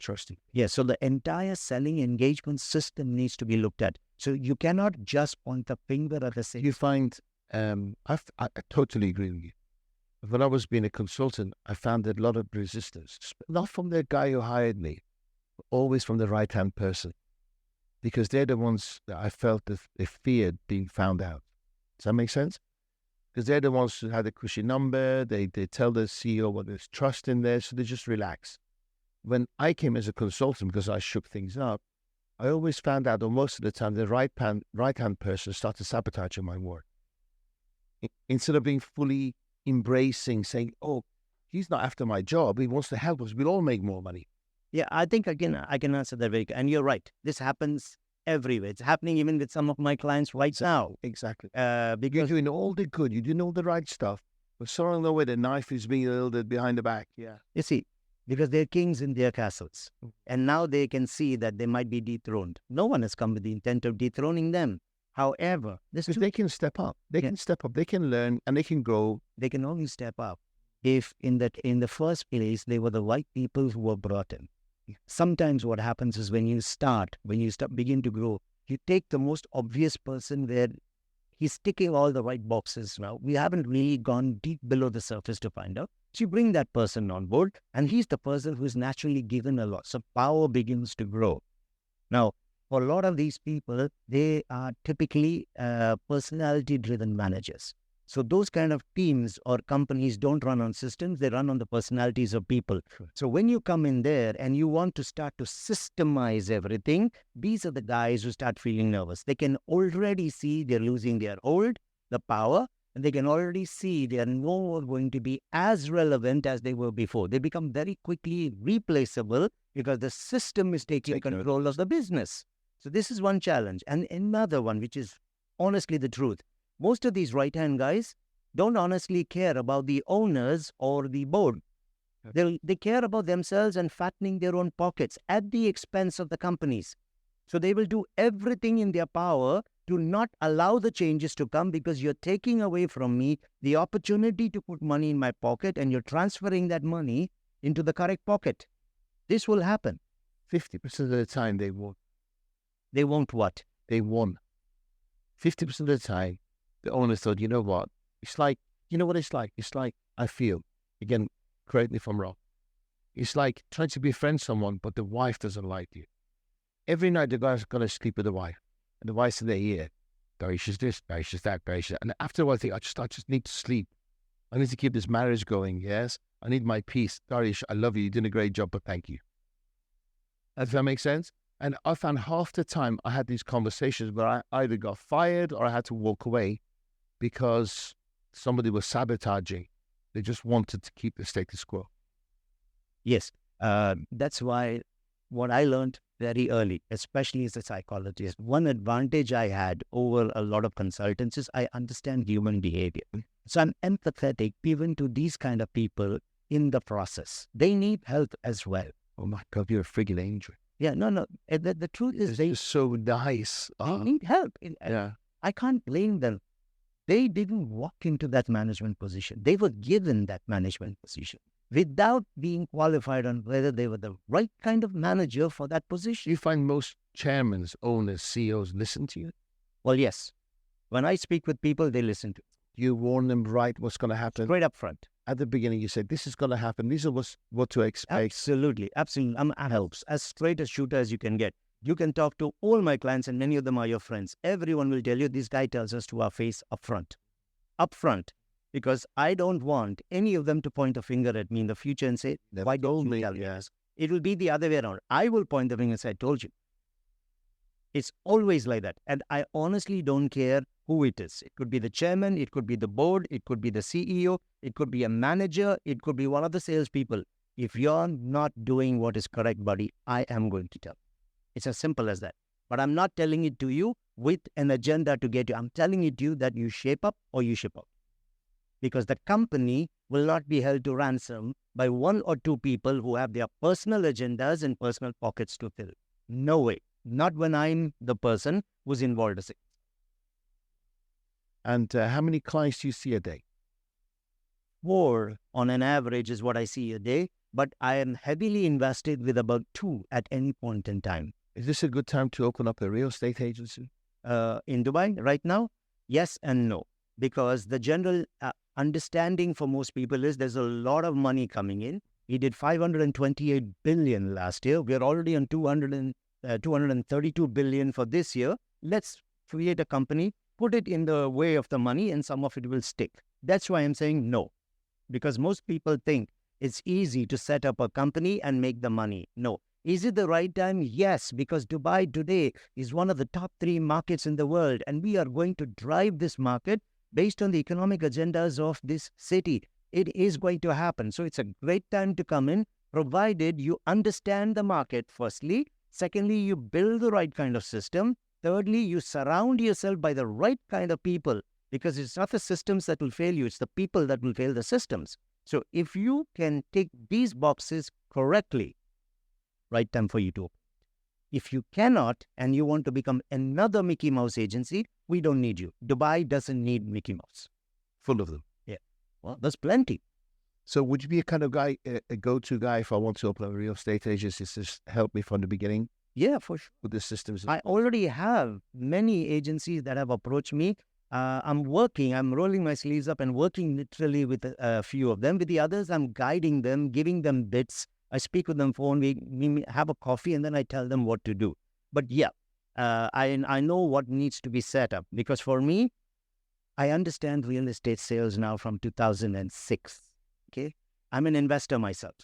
trusting. Yeah, so the entire selling engagement system needs to be looked at. So you cannot just point the finger at the same. You find, I totally agree with you. When I was being a consultant, I found a lot of resistance, not from the guy who hired me, always from the right-hand person, because they're the ones that I felt that they feared being found out. Does that make sense? Because they're the ones who had a cushy number, they tell the CEO what there's trust in there, so they just relax. When I came as a consultant, because I shook things up, I always found out that most of the time the right-hand person started sabotaging my work. Instead of being fully embracing, saying, oh, he's not after my job, he wants to help us, we'll all make more money. Yeah, I think again, I can answer that very, and you're right. This happens everywhere. It's happening even with some of my clients right now. Exactly. Because You're doing all the good, you're doing all the right stuff, but somewhere along the way the knife is being wielded behind the back. Yeah. you see, because they're kings in their castles, and now they can see that they might be dethroned. No one has come with the intent of dethroning them. However, Because they can step up. They can step up. They can learn and they can grow. they can only step up if in the first place they were the right people who were brought in. Sometimes what happens is when you begin to grow, you take the most obvious person where he's ticking all the right boxes now. We haven't really gone deep below the surface to find out. So you bring that person on board, and he's the person who's naturally given a lot. So power begins to grow. Now, for a lot of these people, they are typically personality-driven managers. So those kind of teams or companies don't run on systems, they run on the personalities of people. Sure. So when you come in there and you want to start to systemize everything, these are the guys who start feeling nervous. They can already see they're losing their hold, the power, and they can already see they are no more going to be as relevant as they were before. They become very quickly replaceable because the system is taking control of the business. So this is one challenge. And another one, which is honestly the truth. Most of these right-hand guys don't honestly care about the owners or the board. They care about themselves and fattening their own pockets at the expense of the companies. So they will do everything in their power to not allow the changes to come because you're taking away from me the opportunity to put money in my pocket and you're transferring that money into the correct pocket. This will happen. 50% of the time they won. They won't what? They won. 50% of the time, the owner thought, you know what? It's like, you know what it's like? It's like, I feel, again, correct me if I'm wrong. It's like trying to befriend someone, but the wife doesn't like you. Every night the guy's going to sleep with the wife. And the wife said, yeah, Flourishes this, flourishes that, flourishes. And after a while, I think I just need to sleep. I need to keep this marriage going. Yes, I need my peace. Flourish, I love you. You did a great job, but thank you. Does that make sense? And I found half the time I had these conversations where I either got fired or I had to walk away because somebody was sabotaging. They just wanted to keep the status quo. Yes, that's why what I learned very early, especially as a psychologist, one advantage I had over a lot of consultants is I understand human behavior. So I'm empathetic even to these kind of people in the process. They need help as well. Oh my God, you're a friggin' angel. Yeah, no. The truth is They're so nice. they need help. Yeah. I can't blame them. They didn't walk into that management position. They were given that management position without being qualified on whether they were the right kind of manager for that position. You find most chairmen, owners, CEOs listen to you? Well, yes. When I speak with people, they listen to You warn them right what's going to happen. straight up front. At the beginning, you said, this is going to happen. These are what to expect. Absolutely. Helps. As straight a shooter as you can get. You can talk to all my clients and many of them are your friends. Everyone will tell you this guy tells us to our face up front. Up front. Because I don't want any of them to point a finger at me in the future and say, why don't you tell me? Yes. It will be the other way around. I will point the finger and say, I told you. It's always like that. And I honestly don't care who it is. It could be the chairman, it could be the board, it could be the CEO, it could be a manager, it could be one of the salespeople. If you're not doing what is correct, buddy, I am going to tell. It's as simple as that. But I'm not telling it to you with an agenda to get you. I'm telling it to you that you shape up or you ship out. Because the company will not be held to ransom by one or two people who have their personal agendas and personal pockets to fill. No way. Not when I'm the person who's involved in it. And how many clients do you see a day? 4 on an average is what I see a day, but I am heavily invested with about 2 at any point in time. Is this a good time to open up a real estate agency? In Dubai right now? Yes and no. Because the general understanding for most people is there's a lot of money coming in. We did 528 billion last year. We're already on 232 billion for this year. Let's create a company, put it in the way of the money, and some of it will stick. That's why I'm saying no. Because most people think it's easy to set up a company and make the money. No. Is it the right time? Yes, because Dubai today is one of the top 3 markets in the world, and we are going to drive this market based on the economic agendas of this city. It is going to happen. So it's a great time to come in, provided you understand the market, firstly. Secondly, you build the right kind of system. Thirdly, you surround yourself by the right kind of people, because it's not the systems that will fail you, it's the people that will fail the systems. So if you can tick these boxes correctly, right time for you to open. If you cannot, and you want to become another Mickey Mouse agency, we don't need you. Dubai doesn't need Mickey Mouse. Full of them. Yeah. Well, there's plenty. So would you be a kind of guy, a go-to guy if I want to open a real estate agency, just help me from the beginning Yeah, for sure. with the systems? I already have many agencies that have approached me. I'm rolling my sleeves up and working literally with a few of them. With the others, I'm guiding them, giving them bits. I speak with them phone, we have a coffee, and then I tell them what to do. But yeah, I know what needs to be set up, because for me, I understand real estate sales now from 2006. Okay, I'm an investor myself.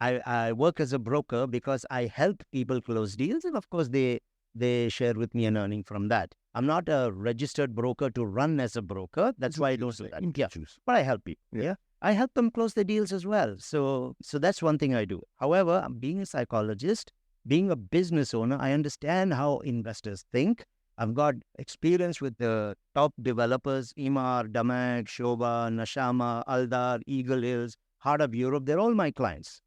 I work as a broker because I help people close deals, and of course they share with me an earning from that. I'm not a registered broker to run as a broker. That's why I don't do that. Yeah, but I help people. Yeah. I help them close the deals as well. So that's one thing I do. However, being a psychologist, being a business owner, I understand how investors think. I've got experience with the top developers, Emaar, Damac, Shoba, Nashama, Aldar, Eagle Hills, Heart of Europe. They're all my clients.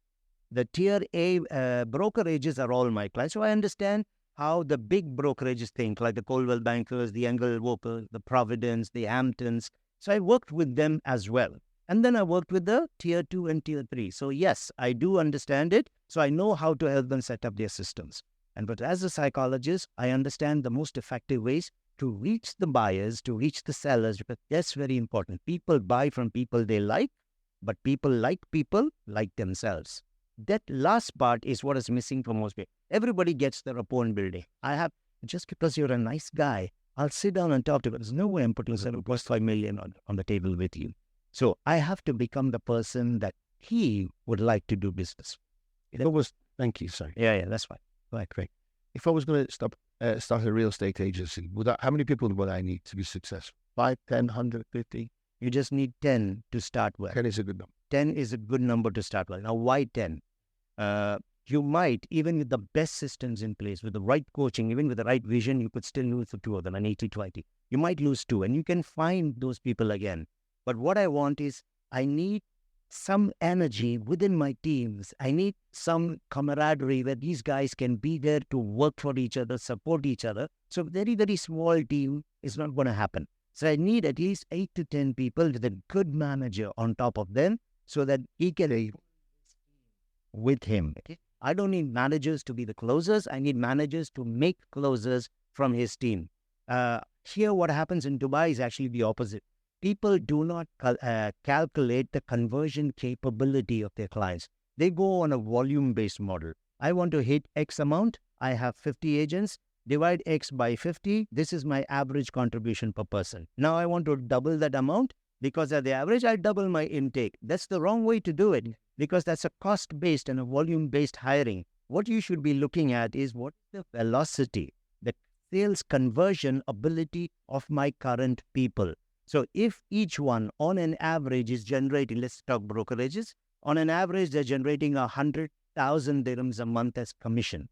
The tier A brokerages are all my clients. So I understand how the big brokerages think, like the Coldwell Bankers, the Engel Walker, the Providence, the Hamptons. So I worked with them as well. And then I worked with the tier 2 and tier 3. So yes, I do understand it. So I know how to help them set up their systems. But as a psychologist, I understand the most effective ways to reach the buyers, to reach the sellers, because that's very important. People buy from people they like, but people like themselves. That last part is what is missing for most people. Everybody gets the rapport in building. Just because you're a nice guy I'll sit down and talk to them. There's no way I'm putting 7.5 million on the table with you. So I have to become the person that he would like to do business. Thank you, sorry. Yeah, that's fine. Right, great. If I was going to start a real estate agency, how many people would I need to be successful? 5, 10, 100, 50? You just need 10 to start with. 10 is a good number. 10 is a good number to start with. Now, why 10? You might, even with the best systems in place, with the right coaching, even with the right vision, you could still lose the 2 of them, an 80-20. You might lose 2, and you can find those people again. But what I want is, I need some energy within my teams. I need some camaraderie where these guys can be there to work for each other, support each other. So very, very small team is not going to happen. So I need at least 8 to 10 people with a good manager on top of them so that he can with him. Okay? I don't need managers to be the closers. I need managers to make closers from his team. Here, what happens in Dubai is actually the opposite. People do not calculate the conversion capability of their clients. They go on a volume-based model. I want to hit X amount. I have 50 agents. Divide X by 50. This is my average contribution per person. Now I want to double that amount because at the average, I double my intake. That's the wrong way to do it because that's a cost-based and a volume-based hiring. What you should be looking at is what is the velocity, the sales conversion ability of my current people. So if each one on an average is generating, let's talk brokerages, on an average, they're generating 100,000 dirhams a month as commission.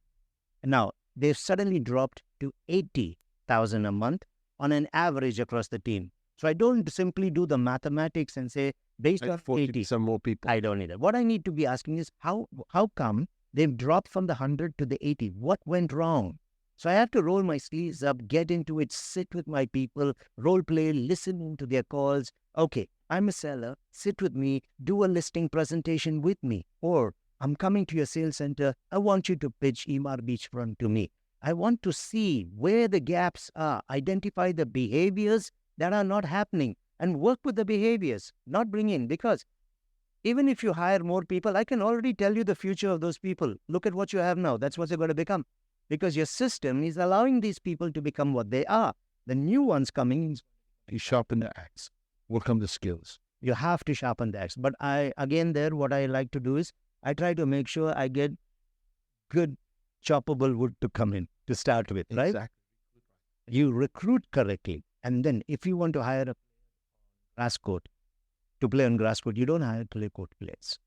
Now, they've suddenly dropped to 80,000 a month on an average across the team. So I don't simply do the mathematics and say, based on 80, some more people. I don't need it. What I need to be asking is, how come they've dropped from the 100 to the 80? What went wrong? So I have to roll my sleeves up, get into it, sit with my people, role play, listen to their calls. Okay, I'm a seller, sit with me, do a listing presentation with me. Or I'm coming to your sales center, I want you to pitch Emaar Beachfront to me. I want to see where the gaps are, identify the behaviors that are not happening and work with the behaviors, not bring in. Because even if you hire more people, I can already tell you the future of those people. Look at what you have now. That's what they're going to become. Because your system is allowing these people to become what they are. The new ones coming in. You sharpen the axe, will come the skills. You have to sharpen the axe. But what I like to do is, I try to make sure I get good choppable wood to come in to start with, right? Exactly. You recruit correctly. And then if you want to hire a grass court to play on grass court, you don't hire clay court players.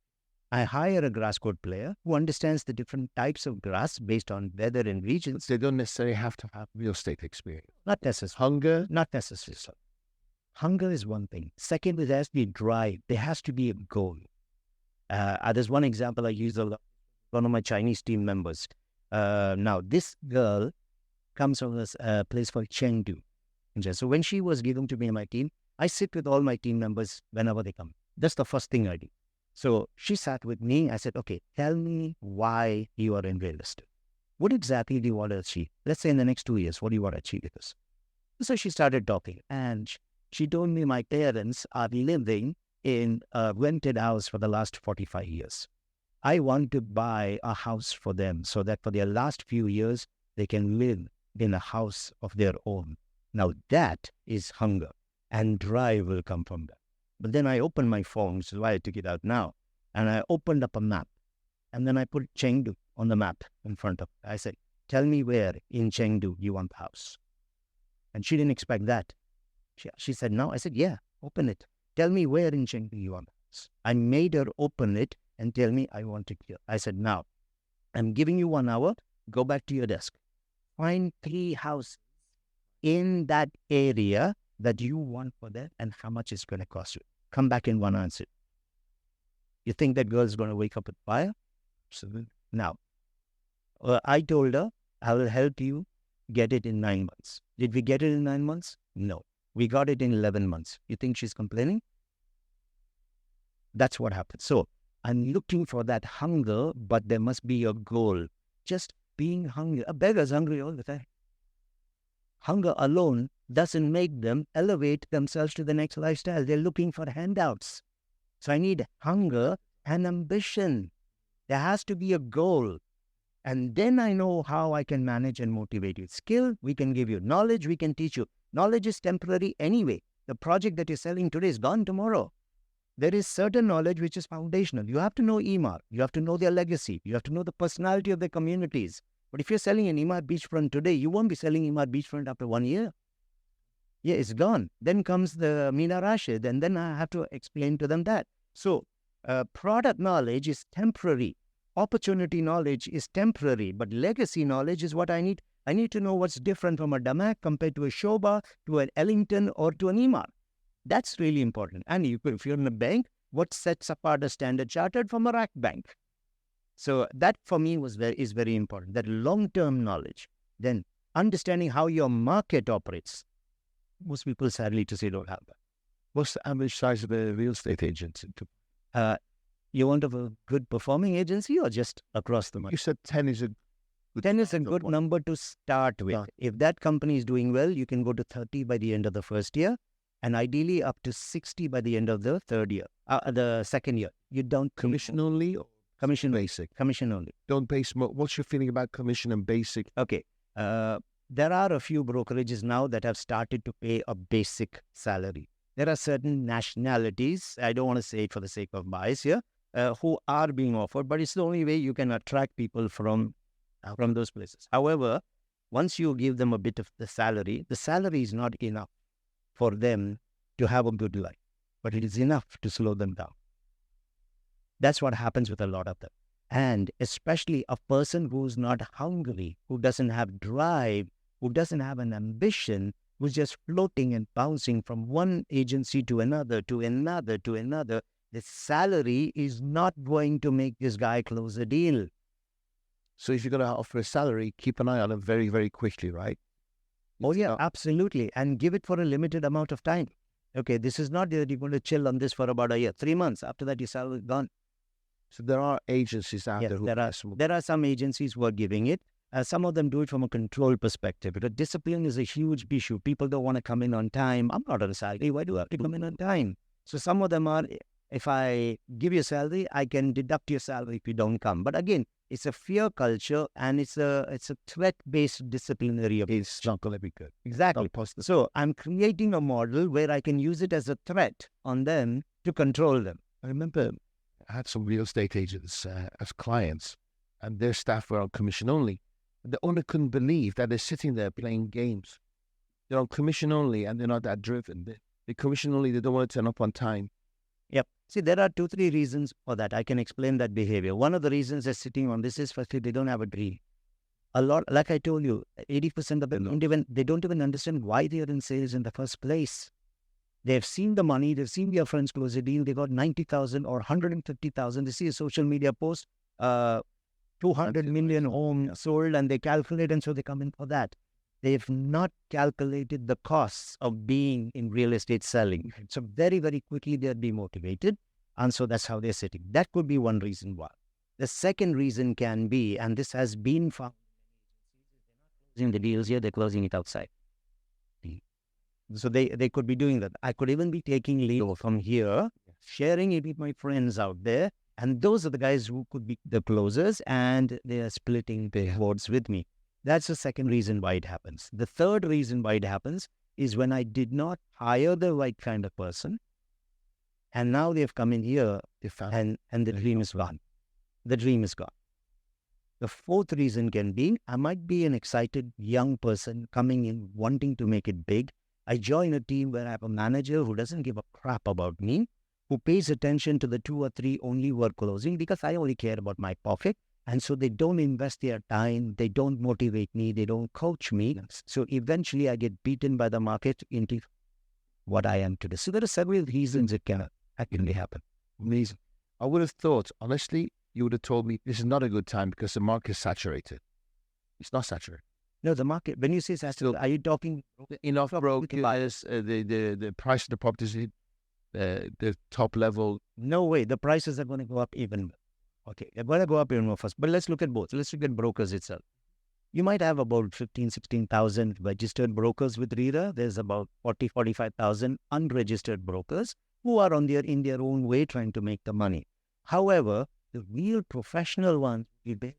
I hire a grass court player who understands the different types of grass based on weather and regions. They don't necessarily have to have real estate experience. Not necessarily. Hunger? Not necessarily. Hunger is one thing. Second, there has to be drive. There has to be a goal. There's one example I use a lot. One of my Chinese team members. Now, this girl comes from a place called Chengdu. So when she was given to me and my team, I sit with all my team members whenever they come. That's the first thing I do. So she sat with me. I said, okay, tell me why you are in real estate. What exactly do you want to achieve? Let's say in the next 2 years, what do you want to achieve with this? So she started talking and she told me my parents are living in a rented house for the last 45 years. I want to buy a house for them so that for their last few years, they can live in a house of their own. Now that is hunger, and drive will come from that. But then I opened my phone, which is why I took it out now, and I opened up a map. And then I put Chengdu on the map in front of her. I said, tell me where in Chengdu you want the house. And she didn't expect that. She said, no. I said, yeah, open it. Tell me where in Chengdu you want the house. I made her open it and tell me I want it here. I said, now, I'm giving you 1 hour. Go back to your desk. Find 3 houses in that area that you want for that and how much it's going to cost you. Come back in 1 answer. You think that girl is going to wake up with fire? Absolutely. Now, I told her, I will help you get it in 9 months. Did we get it in 9 months? No. We got it in 11 months. You think she's complaining? That's what happened. So I'm looking for that hunger, but there must be a goal. Just being hungry. A beggar's hungry all the time. Hunger alone doesn't make them elevate themselves to the next lifestyle. They're looking for handouts. So I need hunger and ambition. There has to be a goal. And then I know how I can manage and motivate you. Skill, we can give you. Knowledge, we can teach you. Knowledge is temporary anyway. The project that you're selling today is gone tomorrow. There is certain knowledge which is foundational. You have to know EMAR. You have to know their legacy. You have to know the personality of their communities. But if you're selling an EMAR beachfront today, you won't be selling EMAR beachfront after 1 year. Yeah, it's gone. Then comes the Mina Rashid, and then I have to explain to them that. So, product knowledge is temporary. Opportunity knowledge is temporary, but legacy knowledge is what I need. I need to know what's different from a Damac compared to a Shoba, to an Ellington, or to an EMAR. That's really important. And if you're in a bank, what sets apart a Standard Chartered from a rack bank? So that for me is very important, that long-term knowledge. Then understanding how your market operates. Most people, sadly to say, don't have that. What's the average size of a real estate agent? You want a good performing agency or just across the market? You said 10 is a good 10 is a good number to start with. If that company is doing well, you can go to 30 by the end of the first year, and ideally up to 60 by the end of the the second year. You don't commission only or commission basic? Commission only. Don't base. What's your feeling about commission and basic? Okay. There are a few brokerages now that have started to pay a basic salary. There are certain nationalities, I don't want to say it for the sake of bias here, who are being offered, but it's the only way you can attract people from those places. However, once you give them a bit of the salary is not enough for them to have a good life, but it is enough to slow them down. That's what happens with a lot of them. And especially a person who's not hungry, who doesn't have drive, who doesn't have an ambition, who's just floating and bouncing from one agency to another, to another, to another, the salary is not going to make this guy close a deal. So if you're going to offer a salary, keep an eye on it very, very quickly, right? Oh yeah, absolutely. And give it for a limited amount of time. Okay, this is not that you're going to chill on this for about a year, 3 months. After that, your salary is gone. So there are agencies out there who... There are some agencies who are giving it. Some of them do it from a control perspective. Because discipline is a huge issue. People don't want to come in on time. I'm not on a salary. Why do I have to come in on time? So some of them are, if I give you a salary, I can deduct your salary if you don't come. But again, it's a fear culture and it's a threat-based disciplinary approach. It's not going to be good. Exactly. So I'm creating a model where I can use it as a threat on them to control them. I remember I had some real estate agents as clients, and their staff were on commission only. The owner couldn't believe that they're sitting there playing games. They're on commission only, and they're not that driven. They're commission only. They don't want to turn up on time. Yep. See, there are 2-3 reasons for that. I can explain that behavior. One of the reasons they're sitting on this is, firstly, they don't have a dream. A lot, like I told you, 80% of them they don't even understand why they are in sales in the first place. They've seen the money, they've seen their friends close a deal, they got 90,000 or 150,000. They see a social media post, 200 million homes sold, and they calculate, and so they come in for that. They've not calculated the costs of being in real estate selling. So very, very quickly they're demotivated, and so that's how they're sitting. That could be one reason why. The second reason can be, and this has been found, they're not closing the deals here, they're closing it outside. So they could be doing that. I could even be taking lead from here, sharing it with my friends out there, and those are the guys who could be the closers, and they are splitting the rewards with me. That's the second reason why it happens. The third reason why it happens is when I did not hire the right kind of person, and now they've come in here, and the dream is gone. The dream is gone. The fourth reason can be, I might be an excited young person coming in, wanting to make it big. I join a team where I have a manager who doesn't give a crap about me, who pays attention to the 2 or 3 only who are closing because I only care about my pocket. And so they don't invest their time, they don't motivate me, they don't coach me. So eventually I get beaten by the market into what I am today. So there are several reasons it can actually happen. Amazing. I would have thought, honestly, you would have told me this is not a good time because the market is saturated. It's not saturated. No, the market, when you say saturated, are you talking enough brokers, the price of the properties, the top level? No way. The prices are going to go up even more. Okay, they're going to go up even more first. But let's look at both. Let's look at brokers itself. You might have about 15, 16,000 registered brokers with RERA. There's about 40, 45,000 unregistered brokers who are in their own way trying to make the money. However, the real professional ones will be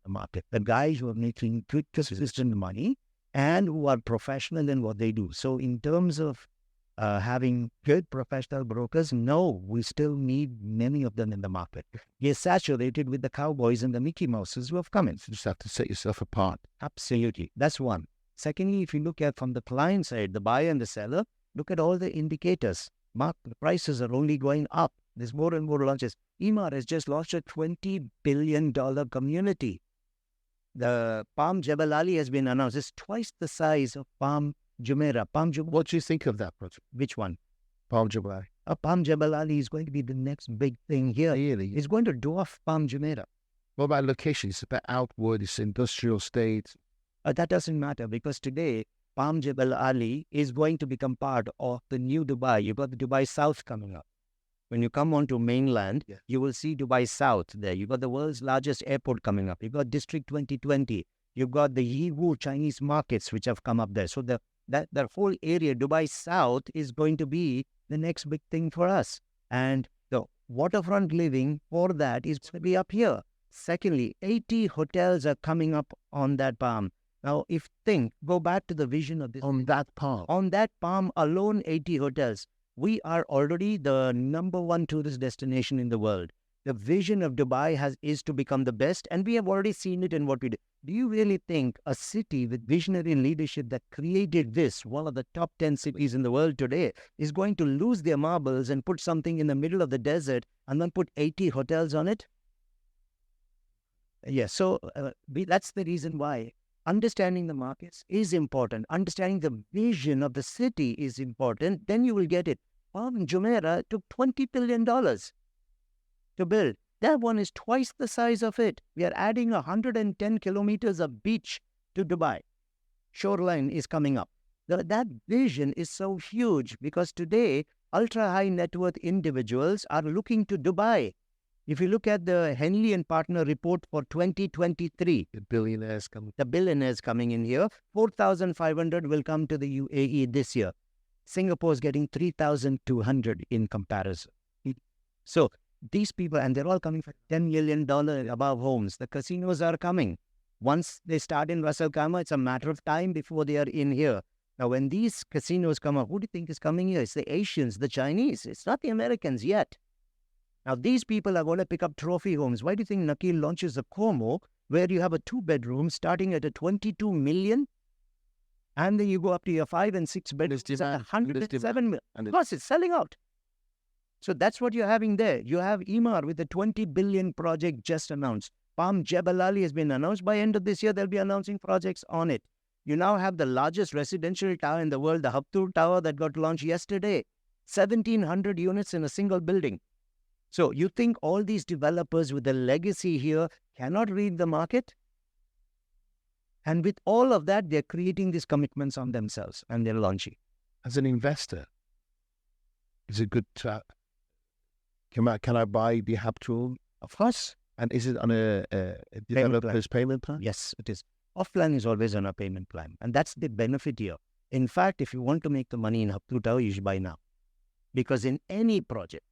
the market. The guys who are making good, consistent money and who are professional in what they do. So in terms of having good professional brokers, no, we still need many of them in the market. You're saturated with the cowboys and the Mickey Mouses who have come in. You just have to set yourself apart. Absolutely. That's one. Secondly, if you look at from the client side, the buyer and the seller, look at all the indicators. The prices are only going up. There's more and more launches. Emaar has just launched a $20 billion community. The Palm Jebel Ali has been announced. It's twice the size of Palm Jumeirah. What do you think of that project? Which one? Palm Jebel Ali. Palm Jebel Ali is going to be the next big thing here. Really? It's going to dwarf Palm Jumeirah. What about location? It's about outward, it's industrial state. That doesn't matter because today, Palm Jebel Ali is going to become part of the new Dubai. You've got the Dubai South coming up. When you come onto mainland, you will see Dubai South there. You've got the world's largest airport coming up. You've got District 2020. You've got the Yiwu Chinese markets which have come up there. So that whole area, Dubai South, is going to be the next big thing for us. And the waterfront living for that is going to be up here. Secondly, 80 hotels are coming up on that palm. Now, go back to the vision of this. On that palm? On that palm alone, 80 hotels. We are already the #1 tourist destination in the world. The vision of Dubai is to become the best, and we have already seen it in what we do. Do you really think a city with visionary leadership that created this, one of the top 10 cities in the world today, is going to lose their marbles and put something in the middle of the desert and then put 80 hotels on it? Yes, so that's the reason why understanding the markets is important. Understanding the vision of the city is important. Then you will get it. Palm Jumeirah took $20 billion to build. That one is twice the size of it. We are adding 110 kilometers of beach to Dubai. Shoreline is coming up. That vision is so huge because today, ultra-high net worth individuals are looking to Dubai. If you look at the Henley and Partner report for 2023, the billionaires coming in here, 4,500 will come to the UAE this year. Singapore is getting 3,200 in comparison. So these people, and they're all coming for $10 million above homes. The casinos are coming. Once they start in Ras Al Khaimah, it's a matter of time before they are in here. Now, when these casinos come up, who do you think is coming here? It's the Asians, the Chinese. It's not the Americans yet. Now, these people are going to pick up trophy homes. Why do you think Nakil launches a Como where you have a 2-bedroom starting at a 22 million? And then you go up to your 5 and 6 bedrooms at 107 million. Of course, it's selling out. So that's what you're having there. You have Emaar with a 20 billion project just announced. Palm Jebel Ali has been announced. By end of this year, they'll be announcing projects on it. You now have the largest residential tower in the world, the Habtoor Tower that got launched yesterday. 1,700 units in a single building. So you think all these developers with a legacy here cannot read the market? And with all of that, they're creating these commitments on themselves and they're launching. As an investor, is it good to... Can I buy the Habtoor? Of course. And is it on a developer's payment plan? Yes, it is. Offline is always on a payment plan. And that's the benefit here. In fact, if you want to make the money in Habtoor Tower, you should buy now. Because in any project,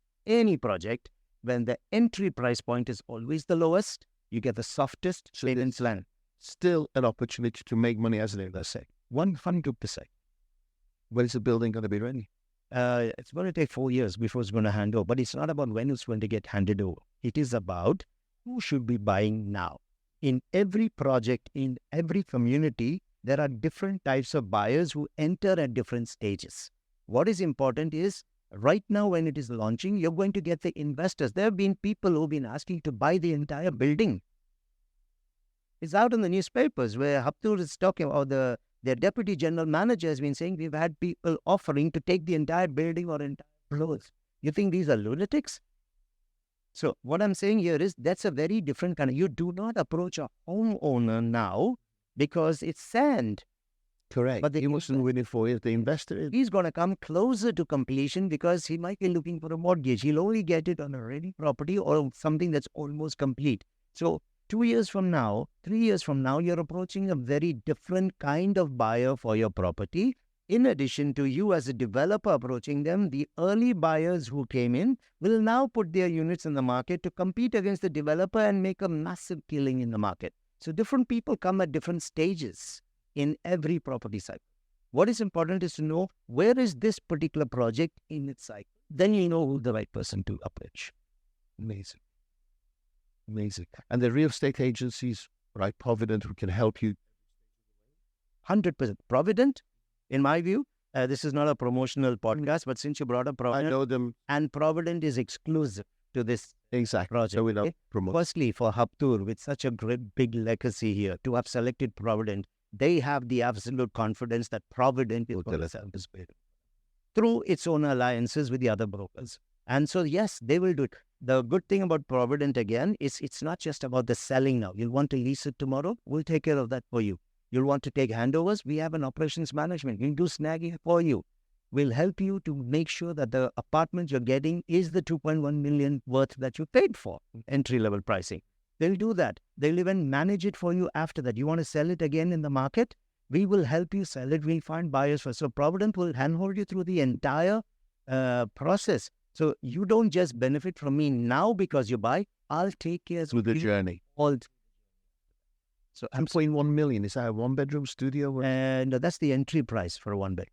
when the entry price point is always the lowest, you get the softest payment plan. Still an opportunity to make money as an investor. 100%. When is the building going to be ready? It's going to take 4 years before it's going to hand over. But it's not about when it's going to get handed over. It is about who should be buying now. In every project, in every community, there are different types of buyers who enter at different stages. What is important is, right now when it is launching, you're going to get the investors. There have been people who have been asking to buy the entire building. It's out in the newspapers where Habtoor is talking about their deputy general manager has been saying we've had people offering to take the entire building or entire floors. You think these are lunatics? So what I'm saying here is that's a very different kind of... You do not approach a homeowner now because it's sand. Correct. But he wasn't waiting for it. The investor he's going to come closer to completion because he might be looking for a mortgage. He'll only get it on a ready property or something that's almost complete. So 2 years from now, 3 years from now, you're approaching a very different kind of buyer for your property. In addition to you as a developer approaching them, the early buyers who came in will now put their units in the market to compete against the developer and make a massive killing in the market. So different people come at different stages in every property cycle. What is important is to know where is this particular project in its cycle. Then you know who the right person to approach. Amazing. Amazing. And the real estate agencies, right, Provident, who can help you. 100%. Provident, in my view, this is not a promotional podcast, but since you brought up I Provident, know them. and Provident is exclusive to this Exactly. project. So we don't okay? promote. Firstly, for Haptur, with such a great big legacy here, to have selected Provident, they have the absolute confidence that Provident is going to sell this building through its own alliances with the other brokers. And so, yes, they will do it. The good thing about Provident, again, is it's not just about the selling now. You'll want to lease it tomorrow, we'll take care of that for you. You'll want to take handovers, we have an operations management. We'll do snagging for you. We'll help you to make sure that the apartment you're getting is the 2.1 million worth that you paid for, entry-level pricing. They'll do that. They'll even manage it for you after that. You want to sell it again in the market? We will help you sell it. We'll find buyers for it. So Provident will handhold you through the entire process. So you don't just benefit from me now because you buy. I'll take care Through the journey. all. So 2.1 million, is that a one-bedroom studio? and that's the entry price for a one bed.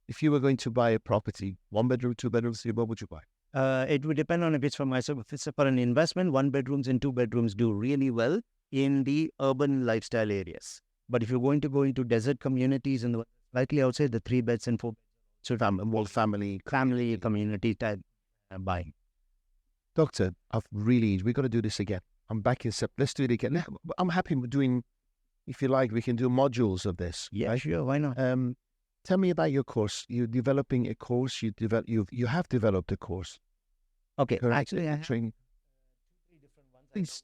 If you were going to buy a property, 1 bedroom, 2 bedroom studio, what would you buy? It would depend on if it's for myself. If it's for an investment, 1 bedrooms and 2 bedrooms do really well in the urban lifestyle areas. But if you're going to go into desert communities and slightly outside, the 3 beds and 4 So more family community type buying. Doctor, we got to do this again. I'm back in September. Let's do it again. I'm happy with doing, if you like, we can do modules of this. Yeah, right? sure. Why not? Tell me about your course. You're developing a course. You have developed a course. Okay. Correct? Actually, I have Training. 2-3 different ones. Please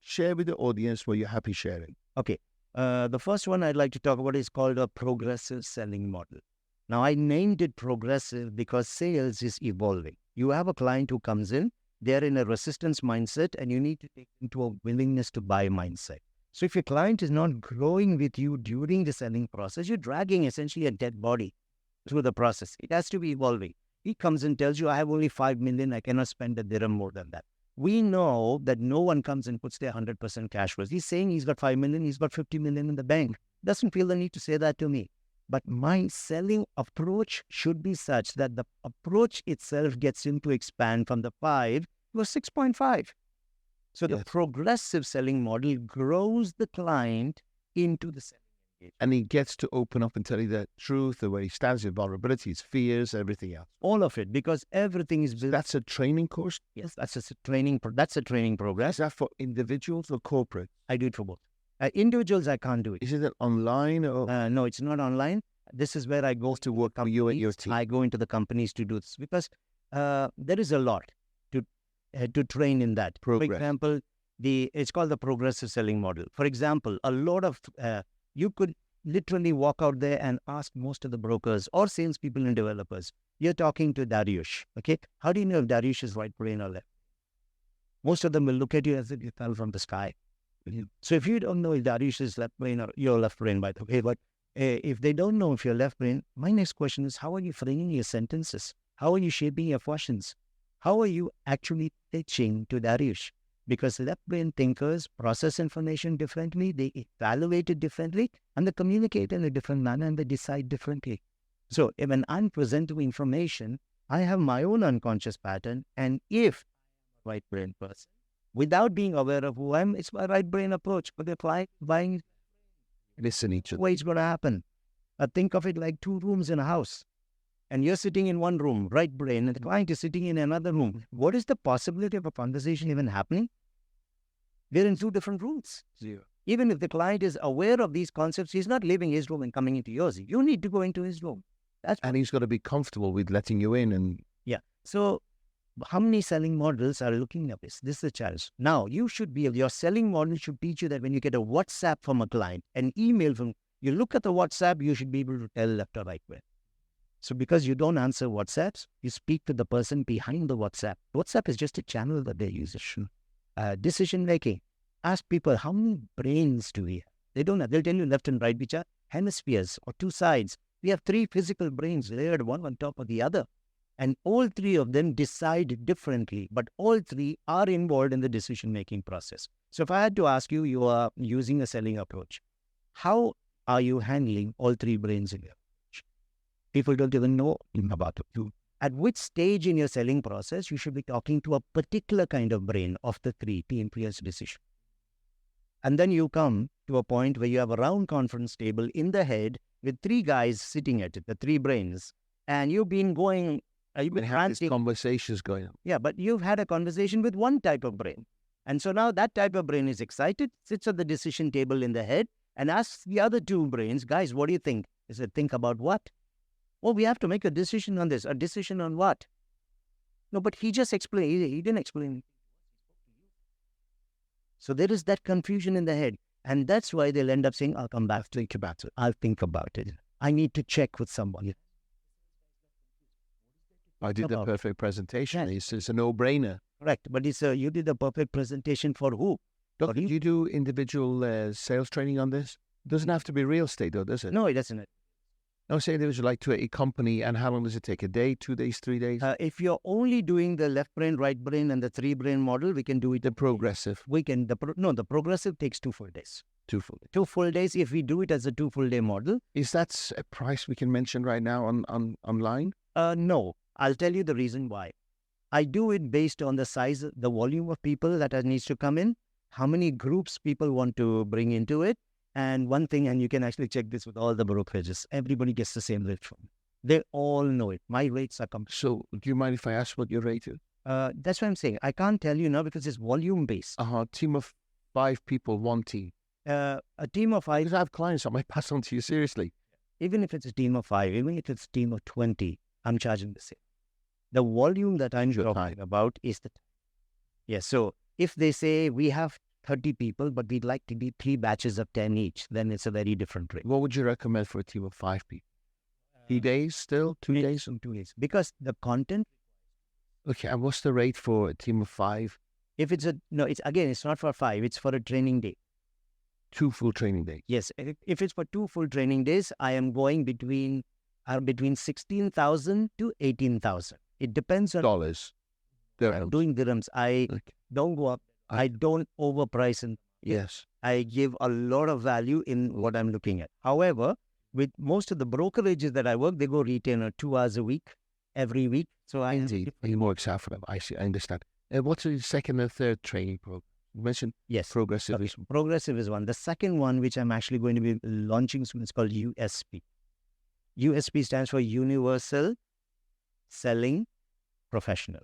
share with the audience what you're happy sharing. Okay. The first one I'd like to talk about is called a progressive selling model. Now, I named it progressive because sales is evolving. You have a client who comes in, they're in a resistance mindset, and you need to take them to a willingness to buy mindset. So if your client is not growing with you during the selling process, you're dragging essentially a dead body through the process. It has to be evolving. He comes and tells you, I have only 5 million, I cannot spend a dirham more than that. We know that no one comes and puts their 100% cash flows. He's saying he's got 5 million, he's got 50 million in the bank. Doesn't feel the need to say that to me. But my selling approach should be such that the approach itself gets him to expand from the 5 to a 6.5. So the progressive selling model grows the client into the selling engagement. And he gets to open up and tell you the truth, the way he stands, his vulnerabilities, fears, everything else. All of it, because everything is built. That's a training course? Yes, that's a training. That's a training program. Is that for individuals or corporate? I do it for both. Individuals, I can't do it. Is it online or? No, it's not online. This is where I go to work. You and your team. I go into the companies to do this because there is a lot to train in that. Progress. For example, it's called the progressive selling model. For example, a lot of you could literally walk out there and ask most of the brokers or salespeople and developers. You're talking to Dariush, okay? How do you know if Dariush is right brain or left? Most of them will look at you as if you fell from the sky. So if you don't know if Dariush is left brain or your left brain, by the way, but if they don't know if you're left brain, my next question is, how are you framing your sentences? How are you shaping your questions? How are you actually pitching to Dariush? Because left brain thinkers process information differently, they evaluate it differently, and they communicate in a different manner, and they decide differently. So when I'm presenting information, I have my own unconscious pattern, and if I'm a right brain person, without being aware of who I am, it's my right brain approach. But apply buying, listen each other. way it's going to happen. Think of it like 2 rooms in a house. And you're sitting in one room, right brain, and the client is sitting in another room. What is the possibility of a conversation even happening? We're in 2 different rooms. Zero. Even if the client is aware of these concepts, he's not leaving his room and coming into yours. You need to go into his room. And he's got to be comfortable with letting you in. And yeah. So how many selling models are looking at this? This is the challenge. Now, your selling model should teach you that when you get a WhatsApp from a client, an email from, you look at the WhatsApp, you should be able to tell left or right way. So because you don't answer WhatsApps, you speak to the person behind the WhatsApp. WhatsApp is just a channel that they use. Decision making. Ask people, how many brains do we have? They don't have. They'll tell you left and right, which are hemispheres or 2 sides. We have 3 physical brains layered one on top of the other. And all 3 of them decide differently, but all 3 are involved in the decision-making process. So if I had to ask you, you are using a selling approach. How are you handling all three brains in your approach? People don't even know about it. At which stage in your selling process, you should be talking to a particular kind of brain of the three to influence decision. And then you come to a point where you have a round conference table in the head with three guys sitting at it, the three brains, and you've been going, you've been have these ranting. conversations going on. Yeah, but you've had a conversation with one type of brain. And so now that type of brain is excited, sits at the decision table in the head, and asks the other two brains, guys, what do you think? He said, think about what? Oh, we have to make a decision on this. A decision on what? No, but he just explained. He didn't explain. So there is that confusion in the head. And that's why they'll end up saying, I'll come back, think about it. I'll think about it. I need to check with someone. I did the perfect presentation. Yes. It's a no-brainer. Correct. But it's you did a perfect presentation for who? Doc, do you do individual sales training on this? It doesn't have to be real estate, though, does it? No, it doesn't. No, say there was like to a company, and how long does it take? A day, 2 days, 3 days? If you're only doing the left brain, right brain, and the three brain model, we can do it. The progressive. We can. The progressive takes 2 full days. 2 full days. 2 full days. If we do it as a 2 full day model, is that a price we can mention right now on online? No, I'll tell you the reason why. I do it based on the size, the volume of people that needs to come in, how many groups people want to bring into it. And one thing, and you can actually check this with all the brokerages, everybody gets the same rate from me. They all know it. My rates are So do you mind if I ask what your rate is? That's what I'm saying. I can't tell you now because it's volume based. Team of 5 people, 1 team. A team of 5. Because I have clients I might pass on to you seriously. Even if it's a team of 5, even if it's a team of 20, I'm charging the same. The volume that I'm talking about is the time. Yes. So if they say we have 30 people, but we'd like to be 3 batches of 10 each, then it's a very different rate. What would you recommend for a team of 5 people? 3 days still? 2 days? 2 days. Because the content. Okay. And what's the rate for a team of 5? If it's it's not for 5. It's for a training day. 2 full training days. Yes. If it's for 2 full training days, I am going between 16,000 to 18,000. It depends on dollars. I'm doing dirhams. I don't go up. I don't overprice. Yes. I give a lot of value in what I'm looking at. However, with most of the brokerages that I work, they go retainer 2 hours a week, every week. So Indeed. You more excited for them. I see. I understand. What's the second and third training program? You mentioned progressive. Progressive is one. The second one, which I'm actually going to be launching soon, is called USP. USP stands for Universal Selling Professional.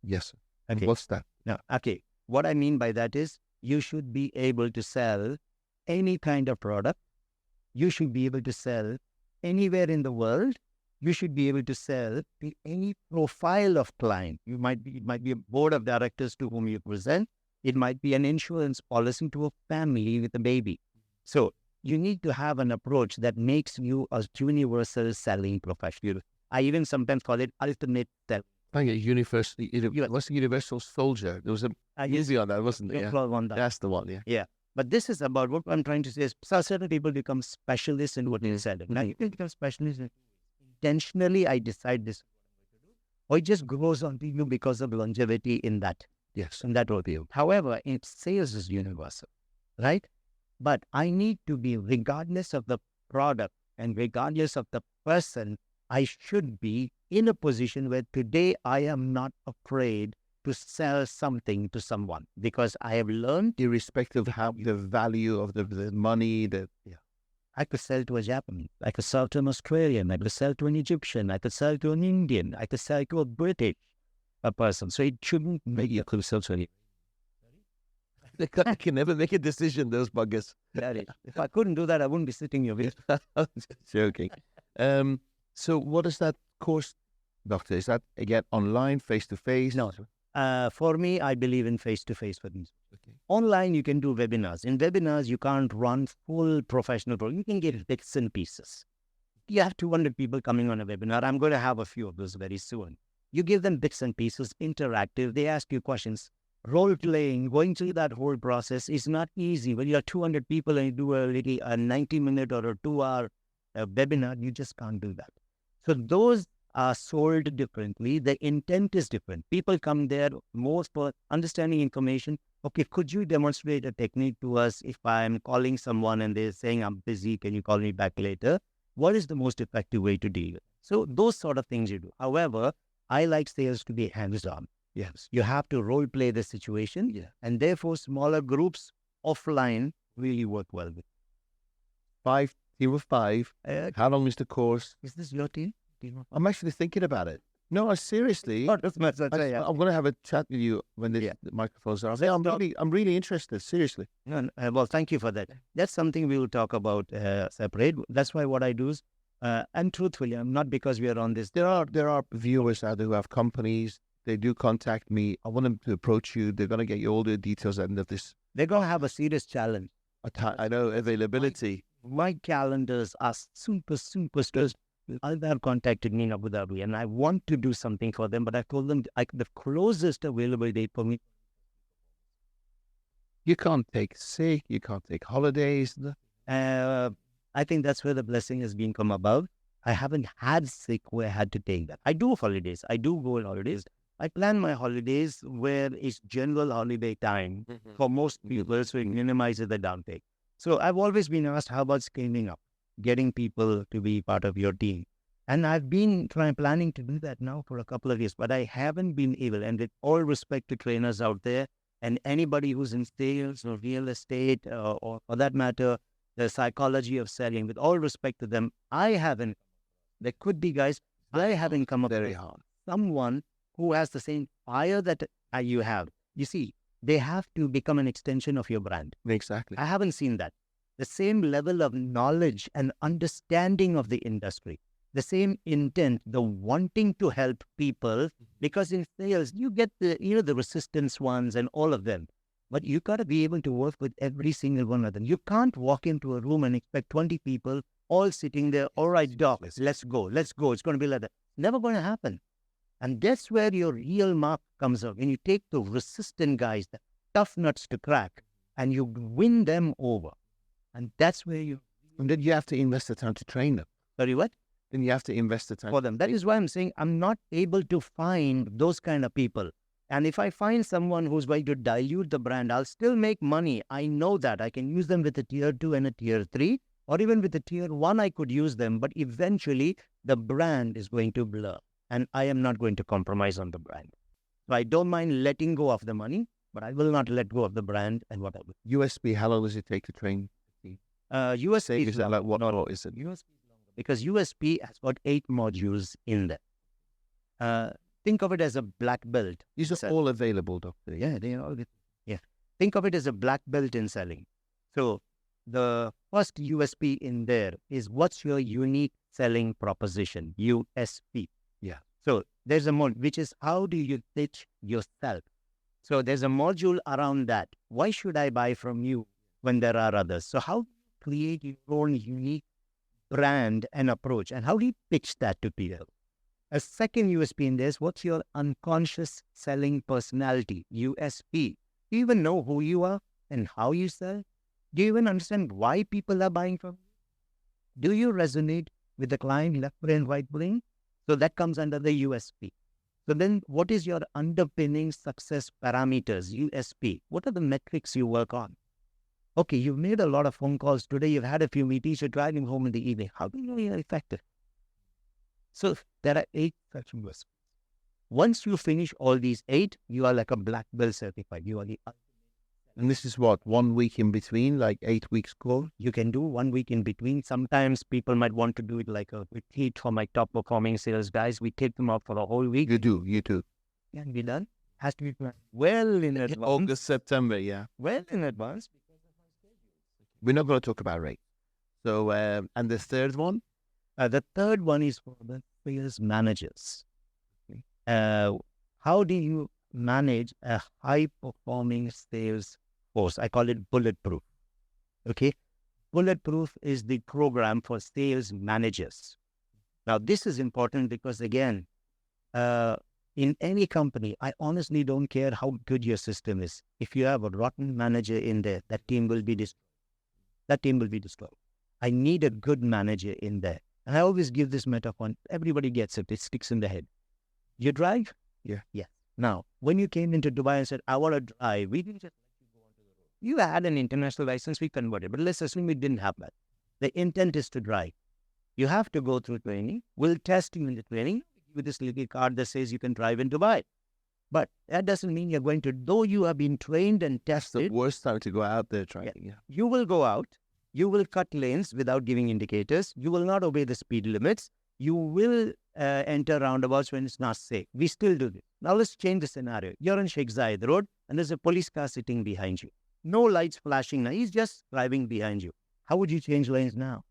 Yes. Okay. What's that? Now, okay. What I mean by that is you should be able to sell any kind of product. You should be able to sell anywhere in the world. You should be able to sell to any profile of client. It might be a board of directors to whom you present. It might be an insurance policy to a family with a baby. So you need to have an approach that makes you a universal selling professional. I even sometimes call it ultimate selling. What's the universal soldier? There was a movie on that, wasn't there? Yeah. That's the one, yeah. Yeah. But this is about what I'm trying to say is certain people become specialists in what is said. Now you can become specialists. Intentionally, I decide this, or it just grows onto you because of longevity in that. Yes. In that worldview. However, sales is universal, right? But I need to be, regardless of the product and regardless of the person, I should be in a position where today I am not afraid to sell something to someone because I have learned, irrespective of how the value of the money, I could sell to a Japanese, I could sell to an Australian, I could sell to an Egyptian, I could sell to an Indian, I could sell to a British person. So it shouldn't make you could sell to any. They can never make a decision, those buggers. If I couldn't do that, I wouldn't be sitting here with you. Joking. So what is that course, Doctor? Is that, again, online, face-to-face? No. For me, I believe in face-to-face for these. Okay. Online, you can do webinars. In webinars, you can't run full professional program. You can get bits and pieces. You have 200 people coming on a webinar. I'm going to have a few of those very soon. You give them bits and pieces, interactive. They ask you questions. Role-playing, going through that whole process is not easy. When you have 200 people and you do a 90-minute or a 2-hour webinar, you just can't do that. So those are sold differently. The intent is different. People come there more for understanding information, Okay, could you demonstrate a technique to us if I'm calling someone and they're saying, I'm busy, can you call me back later? What is the most effective way to deal with it? So those sort of things you do. However, I like sales to be hands-on. Yes. You have to role play the situation, Yeah. and therefore smaller groups offline really work well with. 5, team of 5. How long is the course? Is this your team? Do you know? I'm actually thinking about it. No, seriously. Not as much as I I'm going to have a chat with you when the microphones are. I'm really interested. Seriously. Well, thank you for that. That's something we will talk about separate. That's why what I do is, and truthfully, I'm not because we are on this. There are viewers out there who have companies. They do contact me. I want them to approach you. They're going to get you all the details at the end of this. They're going to have a serious challenge. I know availability. My calendars are super stressed. They have contacted me in Abu Dhabi, and I want to do something for them, but I told them the closest available date for me. You can't take sick. You can't take holidays. I think that's where the blessing has been come about. I haven't had sick where I had to take that. I do holidays. I do go on holidays. I plan my holidays where it's general holiday time for most people, so it minimizes the downtake. So I've always been asked, how about scaling up, getting people to be part of your team? And I've been planning to do that now for a couple of years, but I haven't been able. And with all respect to trainers out there and anybody who's in sales or real estate or for that matter, the psychology of selling, with all respect to them, I haven't. There could be guys, I haven't come up very with hard. Someone who has the same fire that you have. You see, they have to become an extension of your brand. Exactly. I haven't seen that. The same level of knowledge and understanding of the industry, the same intent, the wanting to help people, because in sales, you get the resistance ones and all of them. But you got to be able to work with every single one of them. You can't walk into a room and expect 20 people all sitting there. All right, doc, let's go. It's going to be like that. Never going to happen. And that's where your real mark comes out. When you take the resistant guys, the tough nuts to crack, and you win them over. And that's where you... And then you have to invest the time to train them. Sorry, what? Then you have to invest the time for them. That is why I'm saying I'm not able to find those kind of people. And if I find someone who's going to dilute the brand, I'll still make money. I know that. I can use them with a tier 2 and a tier 3, or even with a tier 1, I could use them. But eventually, the brand is going to blur. And I am not going to compromise on the brand. So I don't mind letting go of the money, but I will not let go of the brand and whatever. USB, how long does it take to train? USB is like what is it? USB is longer because USB has got 8 modules in there. Think of it as a black belt. These are all available, Doctor. Yeah, they are all. Yeah. Think of it as a black belt in selling. So the first USP in there is what's your unique selling proposition, USP. Yeah. So there's a module, which is how do you pitch yourself? So there's a module around that. Why should I buy from you when there are others? So how create your own unique brand and approach, and how do you pitch that to people? A second USP in this, what's your unconscious selling personality, USP? Do you even know who you are and how you sell? Do you even understand why people are buying from you? Do you resonate with the client, left brain, right brain? So that comes under the USP. So then what is your underpinning success parameters, USP? What are the metrics you work on? Okay, you've made a lot of phone calls today. You've had a few meetings. You're driving home in the evening. How do you know you're effective? So there are 8 such USPs. Once you finish all these 8, you are like a black belt certified. You are the... And this is what, 1 week in between, like 8 weeks course? You can do 1 week in between. Sometimes people might want to do it like a retreat for my top performing sales guys. We take them out for the whole week. You do. Can be done. Has to be planned well in advance. August, September, yeah. Well in advance. We're not going to talk about rate. So, and the third one? The third one is for the sales managers. How do you manage a high-performing sales force? I call it bulletproof. Okay? Bulletproof is the program for sales managers. Now, this is important because, again, in any company, I honestly don't care how good your system is. If you have a rotten manager in there, that team will be destroyed. I need a good manager in there. And I always give this metaphor. Everybody gets it. It sticks in the head. You drive? Yeah. Now, when you came into Dubai and said, I want to drive, we didn't just You had an international license, we converted, but let's assume we didn't have that. The intent is to drive. You have to go through training. We'll test you in the training with this little card that says you can drive in Dubai. But that doesn't mean you're going to, though you have been trained and tested. It's the worst time to go out there trying. Yeah. You will go out. You will cut lanes without giving indicators. You will not obey the speed limits. You will enter roundabouts when it's not safe. We still do this. Now let's change the scenario. You're on Sheikh Zayed Road and there's a police car sitting behind you. No lights flashing now. He's just driving behind you. How would you change lanes now?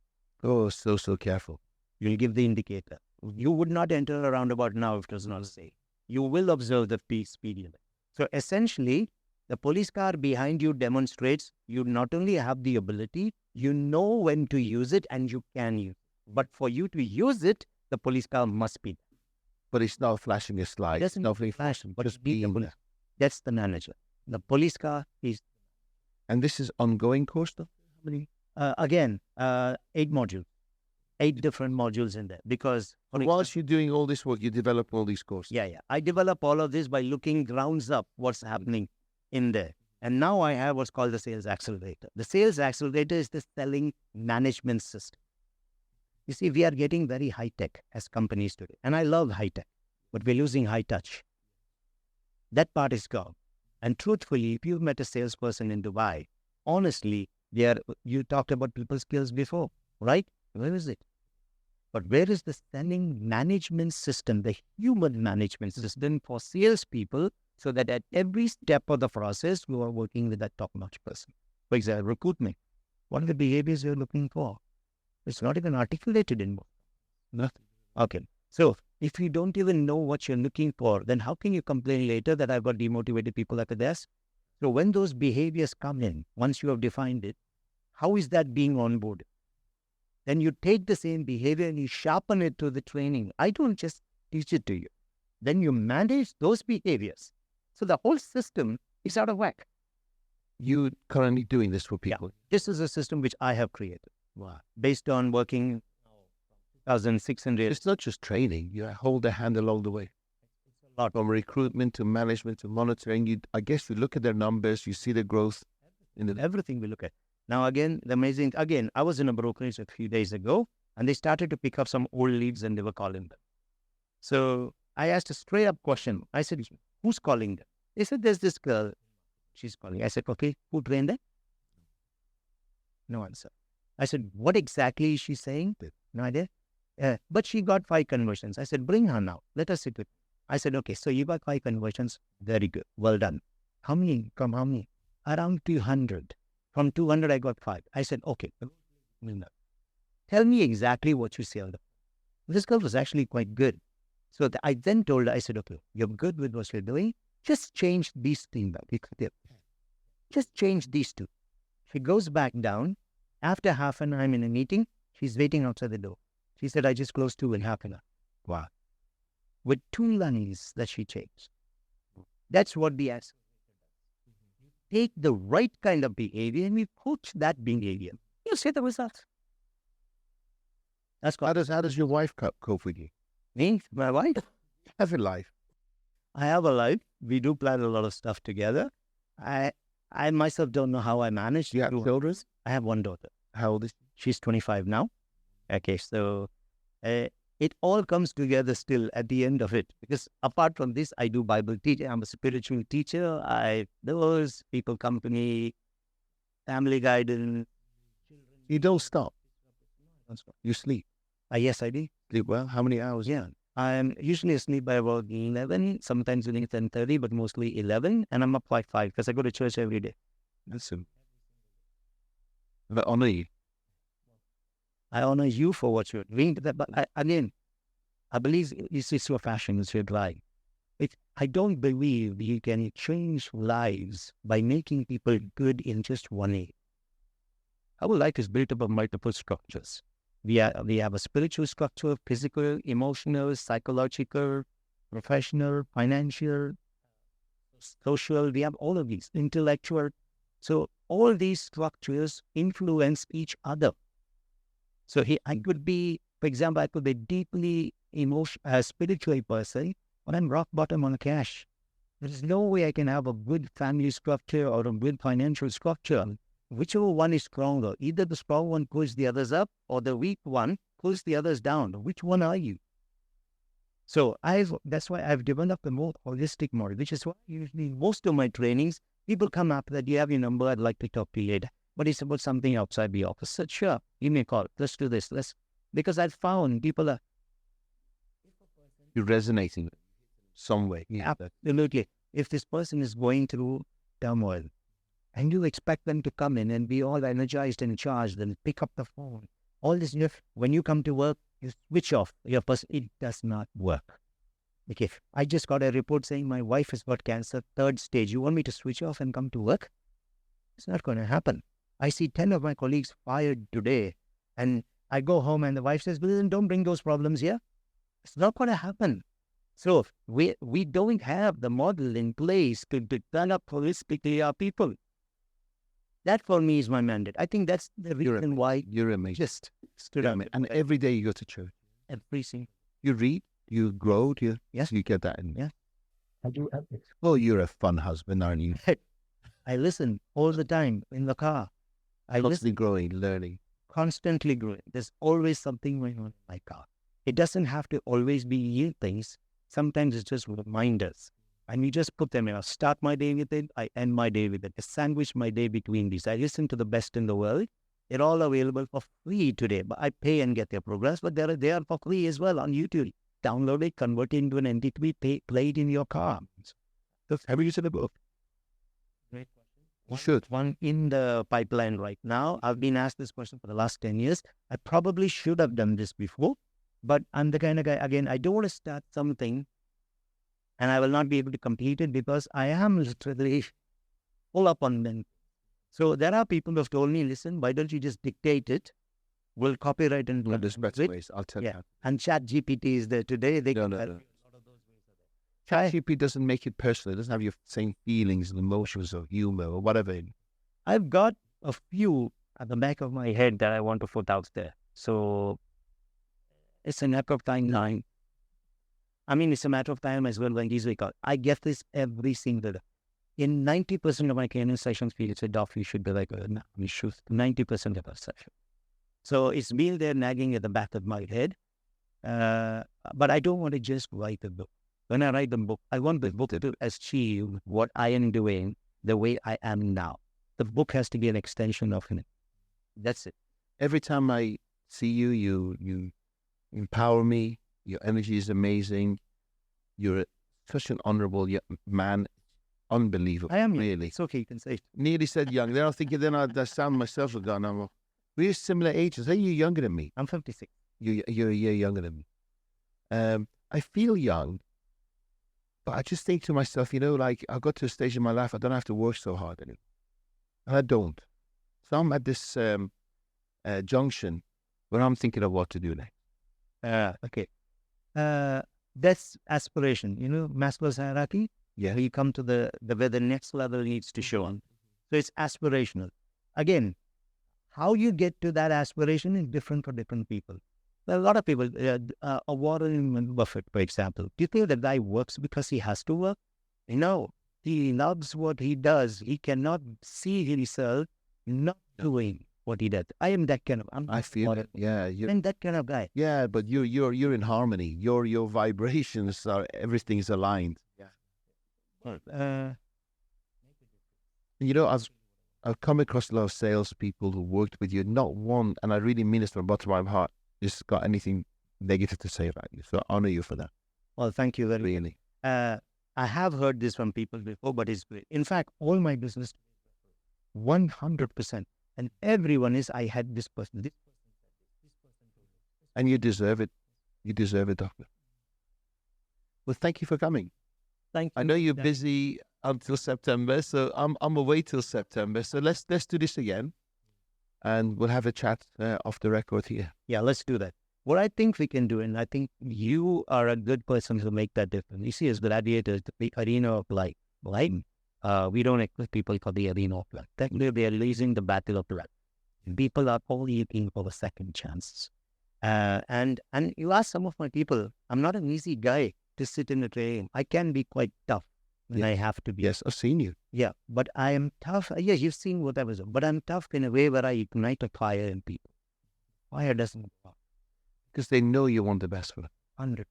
Oh, so careful. You'll give the indicator. You would not enter a roundabout now if it was not safe. You will observe the speed limit. So essentially, the police car behind you demonstrates you not only have the ability, you know when to use it and you can use it. But for you to use it, the police car must be there. But it's not flashing a slide. It doesn't flash, but just be the police. That's the manager. The police car is... And this is ongoing course though? How many? 8 modules. 8 different modules in there. Because whilst you're doing all this work, you develop all these courses. Yeah. I develop all of this by looking grounds up what's happening in there. And now I have what's called the sales accelerator. The sales accelerator is the selling management system. You see, we are getting very high tech as companies today. And I love high tech, but we're losing high touch. That part is gone. And truthfully, if you've met a salesperson in Dubai, honestly, you talked about people skills before, right? Where is it? But where is the selling management system, the human management system for salespeople, so that at every step of the process, you are working with that top-notch person? For example, recruitment. What are the behaviors you're looking for? It's not even articulated anymore. Nothing. Okay. So if you don't even know what you're looking for, then how can you complain later that I've got demotivated people at the desk? So when those behaviors come in, once you have defined it, how is that being onboarded? Then you take the same behavior and you sharpen it to the training. I don't just teach it to you. Then you manage those behaviors. So the whole system is out of whack. You're currently doing this for people? Yeah. This is a system which I have created. Wow. Based on working 1,600. It's not just training. You hold their hand along the way. It's a lot. From recruitment to management to monitoring. I guess you look at their numbers, you see the growth. Everything we look at. Now, again, I was in a brokerage a few days ago, and they started to pick up some old leads and they were calling them. So I asked a straight up question. I said, who's calling them? They said, there's this girl. She's calling. I said, okay, who trained them? No answer. I said, what exactly is she saying? No idea. But she got 5 conversions. I said, bring her now. Let us sit with her. I said, okay, so you got 5 conversions. Very good. Well done. How many? From how many? Around 200. From 200, I got 5. I said, okay, tell me exactly what you sold. This girl was actually quite good. So I then told her, I said, okay, you're good with what you're doing. Just change these things. Just change these 2. She goes back down. After half an hour, I'm in a meeting. She's waiting outside the door. She said, I just closed 2 in half an hour. Wow. With 2 lines that she changed. That's what the accelerator does. Take the right kind of behavior and we coach that behavior. You'll see the results. That's how does your wife cope with you? Me? My wife? I have a life. I have a life. We do plan a lot of stuff together. I myself don't know how I managed. You have children? I have 1 daughter. How old is she? She's 25 now. Okay, so it all comes together still at the end of it. Because apart from this, I do Bible teaching. I'm a spiritual teacher. I divorce, people company, family guidance. You don't stop. You sleep. Yes, I do. Sleep well? How many hours? Yeah. I'm usually asleep by about 11, sometimes during 10:30, but mostly 11. And I'm up by 5 because I go to church every day. Listen. But honor you. I honor you for what you're doing. But I believe it's your passion, it's your drive. I don't believe you can change lives by making people good in just one area. Our life is built up of multiple structures. We have a spiritual structure, physical, emotional, psychological, professional, financial, social. We have all of these, intellectual. So all these structures influence each other. So I could be, for example, I could be deeply spiritual person, but I'm rock bottom on cash. There is no way I can have a good family structure or a good financial structure. Whichever one is stronger, either the strong one pulls the others up or the weak one pulls the others down. Which one are you? So that's why I've developed a more holistic model, which is why usually most of my trainings, people come up that you have your number, I'd like to talk to you later. But it's about something outside the office. So sure, give me a call. Let's do this. Because I've found people are You're resonating some way. Yeah. absolutely. If this person is going through turmoil and you expect them to come in and be all energized and charged and pick up the phone, all this, when you come to work, you switch off your person. It does not work. Okay, I just got a report saying my wife has got cancer, 3rd stage. You want me to switch off and come to work? It's not going to happen. I see 10 of my colleagues fired today, and I go home and the wife says, "Listen, don't bring those problems here." It's not going to happen. So we don't have the model in place to develop holistically our people. That for me is my mandate. I think that's the reason why You're amazing. just stood up. And every day you go to church. Every single. You read, you grow, Yes. you get that in. Yeah. I do everything. Well, you're a fun husband, aren't you? I listen all the time in the car. I listen, Constantly growing, learning. constantly growing. There's always something going on in my car. It doesn't have to always be new things. Sometimes it's just reminders. And you just put them in. I start my day with it. I end my day with it. I sandwich my day between these. I listen to the best in the world. They're all available for free today. But I pay and get their progress. But they're there for free as well on YouTube. Download it, convert it into an MP3, play it in your car. Have you used the book? Great question. You should. One in the pipeline right now. I've been asked this question for the last 10 years. I probably should have done this before. But I'm the kind of guy, again, I don't want to start something and I will not be able to complete it because I am literally full up on them. So there are people who have told me, listen, why don't you just dictate it? We'll copyright and There's better ways. I'll tell you. And ChatGPT is there today. They No. ChatGPT doesn't make it personal. It doesn't have your same feelings and emotions or humor or whatever. I've got a few at the back of my head that I want to put out there. So it's a matter of time now. I mean, it's a matter of time as well when these week out. I get this every single day. In 90% of my training sessions, people say, "Doc, you should be like a 90% of our session." So it's been there nagging at the back of my head. But I don't want to just write a book. When I write the book, I want the book to achieve what I am doing the way I am now. The book has to be an extension of it. That's it. Every time I see you, you empower me. Your energy is amazing. You're such an honorable man. Unbelievable. I am young. Really. It's okay, you can say it. Nearly said young. Then I'm thinking, I sound myself again. We're similar ages. Are you younger than me? I'm 56. You're a year younger than me. I feel young, but I just think to myself, like I got to a stage in my life I don't have to work so hard anymore. And I don't. So I'm at this junction where I'm thinking of what to do next. Okay. That's aspiration. Maslow's hierarchy. Yeah. You come to where the next level needs to show on. So it's aspirational. Again, how you get to that aspiration is different for different people. There are a lot of people, Warren Buffett, for example. Do you think the guy works because he has to work? No. He loves what he does. He cannot see himself not doing what he does. I am that kind of. I feel it. Yeah. I'm that kind of guy. Yeah, but you're in harmony. Your vibrations everything's aligned. Yeah. I've come across a lot of salespeople who worked with you. Not one, and I really mean this from the bottom of my heart, just got anything negative to say about you. So I honor you for that. Well, thank you very much. Really. I have heard this from people before, but it's great. In fact, all my business, 100%. And everyone I had this person, this person. And you deserve it. You deserve it, Doctor. Well, thank you for coming. Thank you. I know you're busy until September, so I'm away till September. So let's do this again, and we'll have a chat off the record here. Yeah, let's do that. What I think we can do, and I think you are a good person to make that difference. You see, as gladiators, the arena of life, right? We don't equip people for the arena of life. Technically, they are losing the battle of life. People are only looking for the second chances. And you ask some of my people, I'm not an easy guy to sit in a train. I can be quite tough. when I have to be. Yes, I've seen you. Yeah, but I am tough. Yeah, you've seen what I was, but I'm tough in a way where I ignite a fire in people. Fire doesn't go out. Because they know you want the best for them. 100.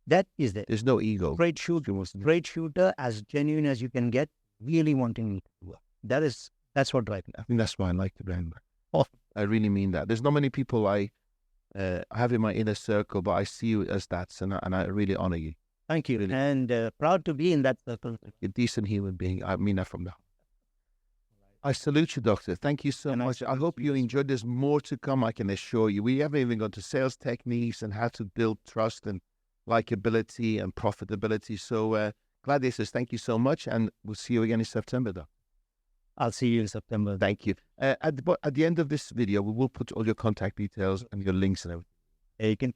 That is it. There's no ego. Straight shooter, as genuine as you can get, really wanting me to work. That's what drives me. I think that's why I like the brand. Oh, I really mean that. There's not many people I have in my inner circle, but I see you as that, and I really honor you. Thank you. Really. And proud to be in that circle. You're a decent human being. I mean that from the heart. I salute you, Doctor. Thank you so much. I hope you enjoyed. There's more to come, I can assure you. We haven't even gone to sales techniques and how to build trust and likability and profitability. So, Gladiators, thank you so much, and we'll see you again in September, though. I'll see you in September. Thank you. At the end of this video, we will put all your contact details and your links and everything. You can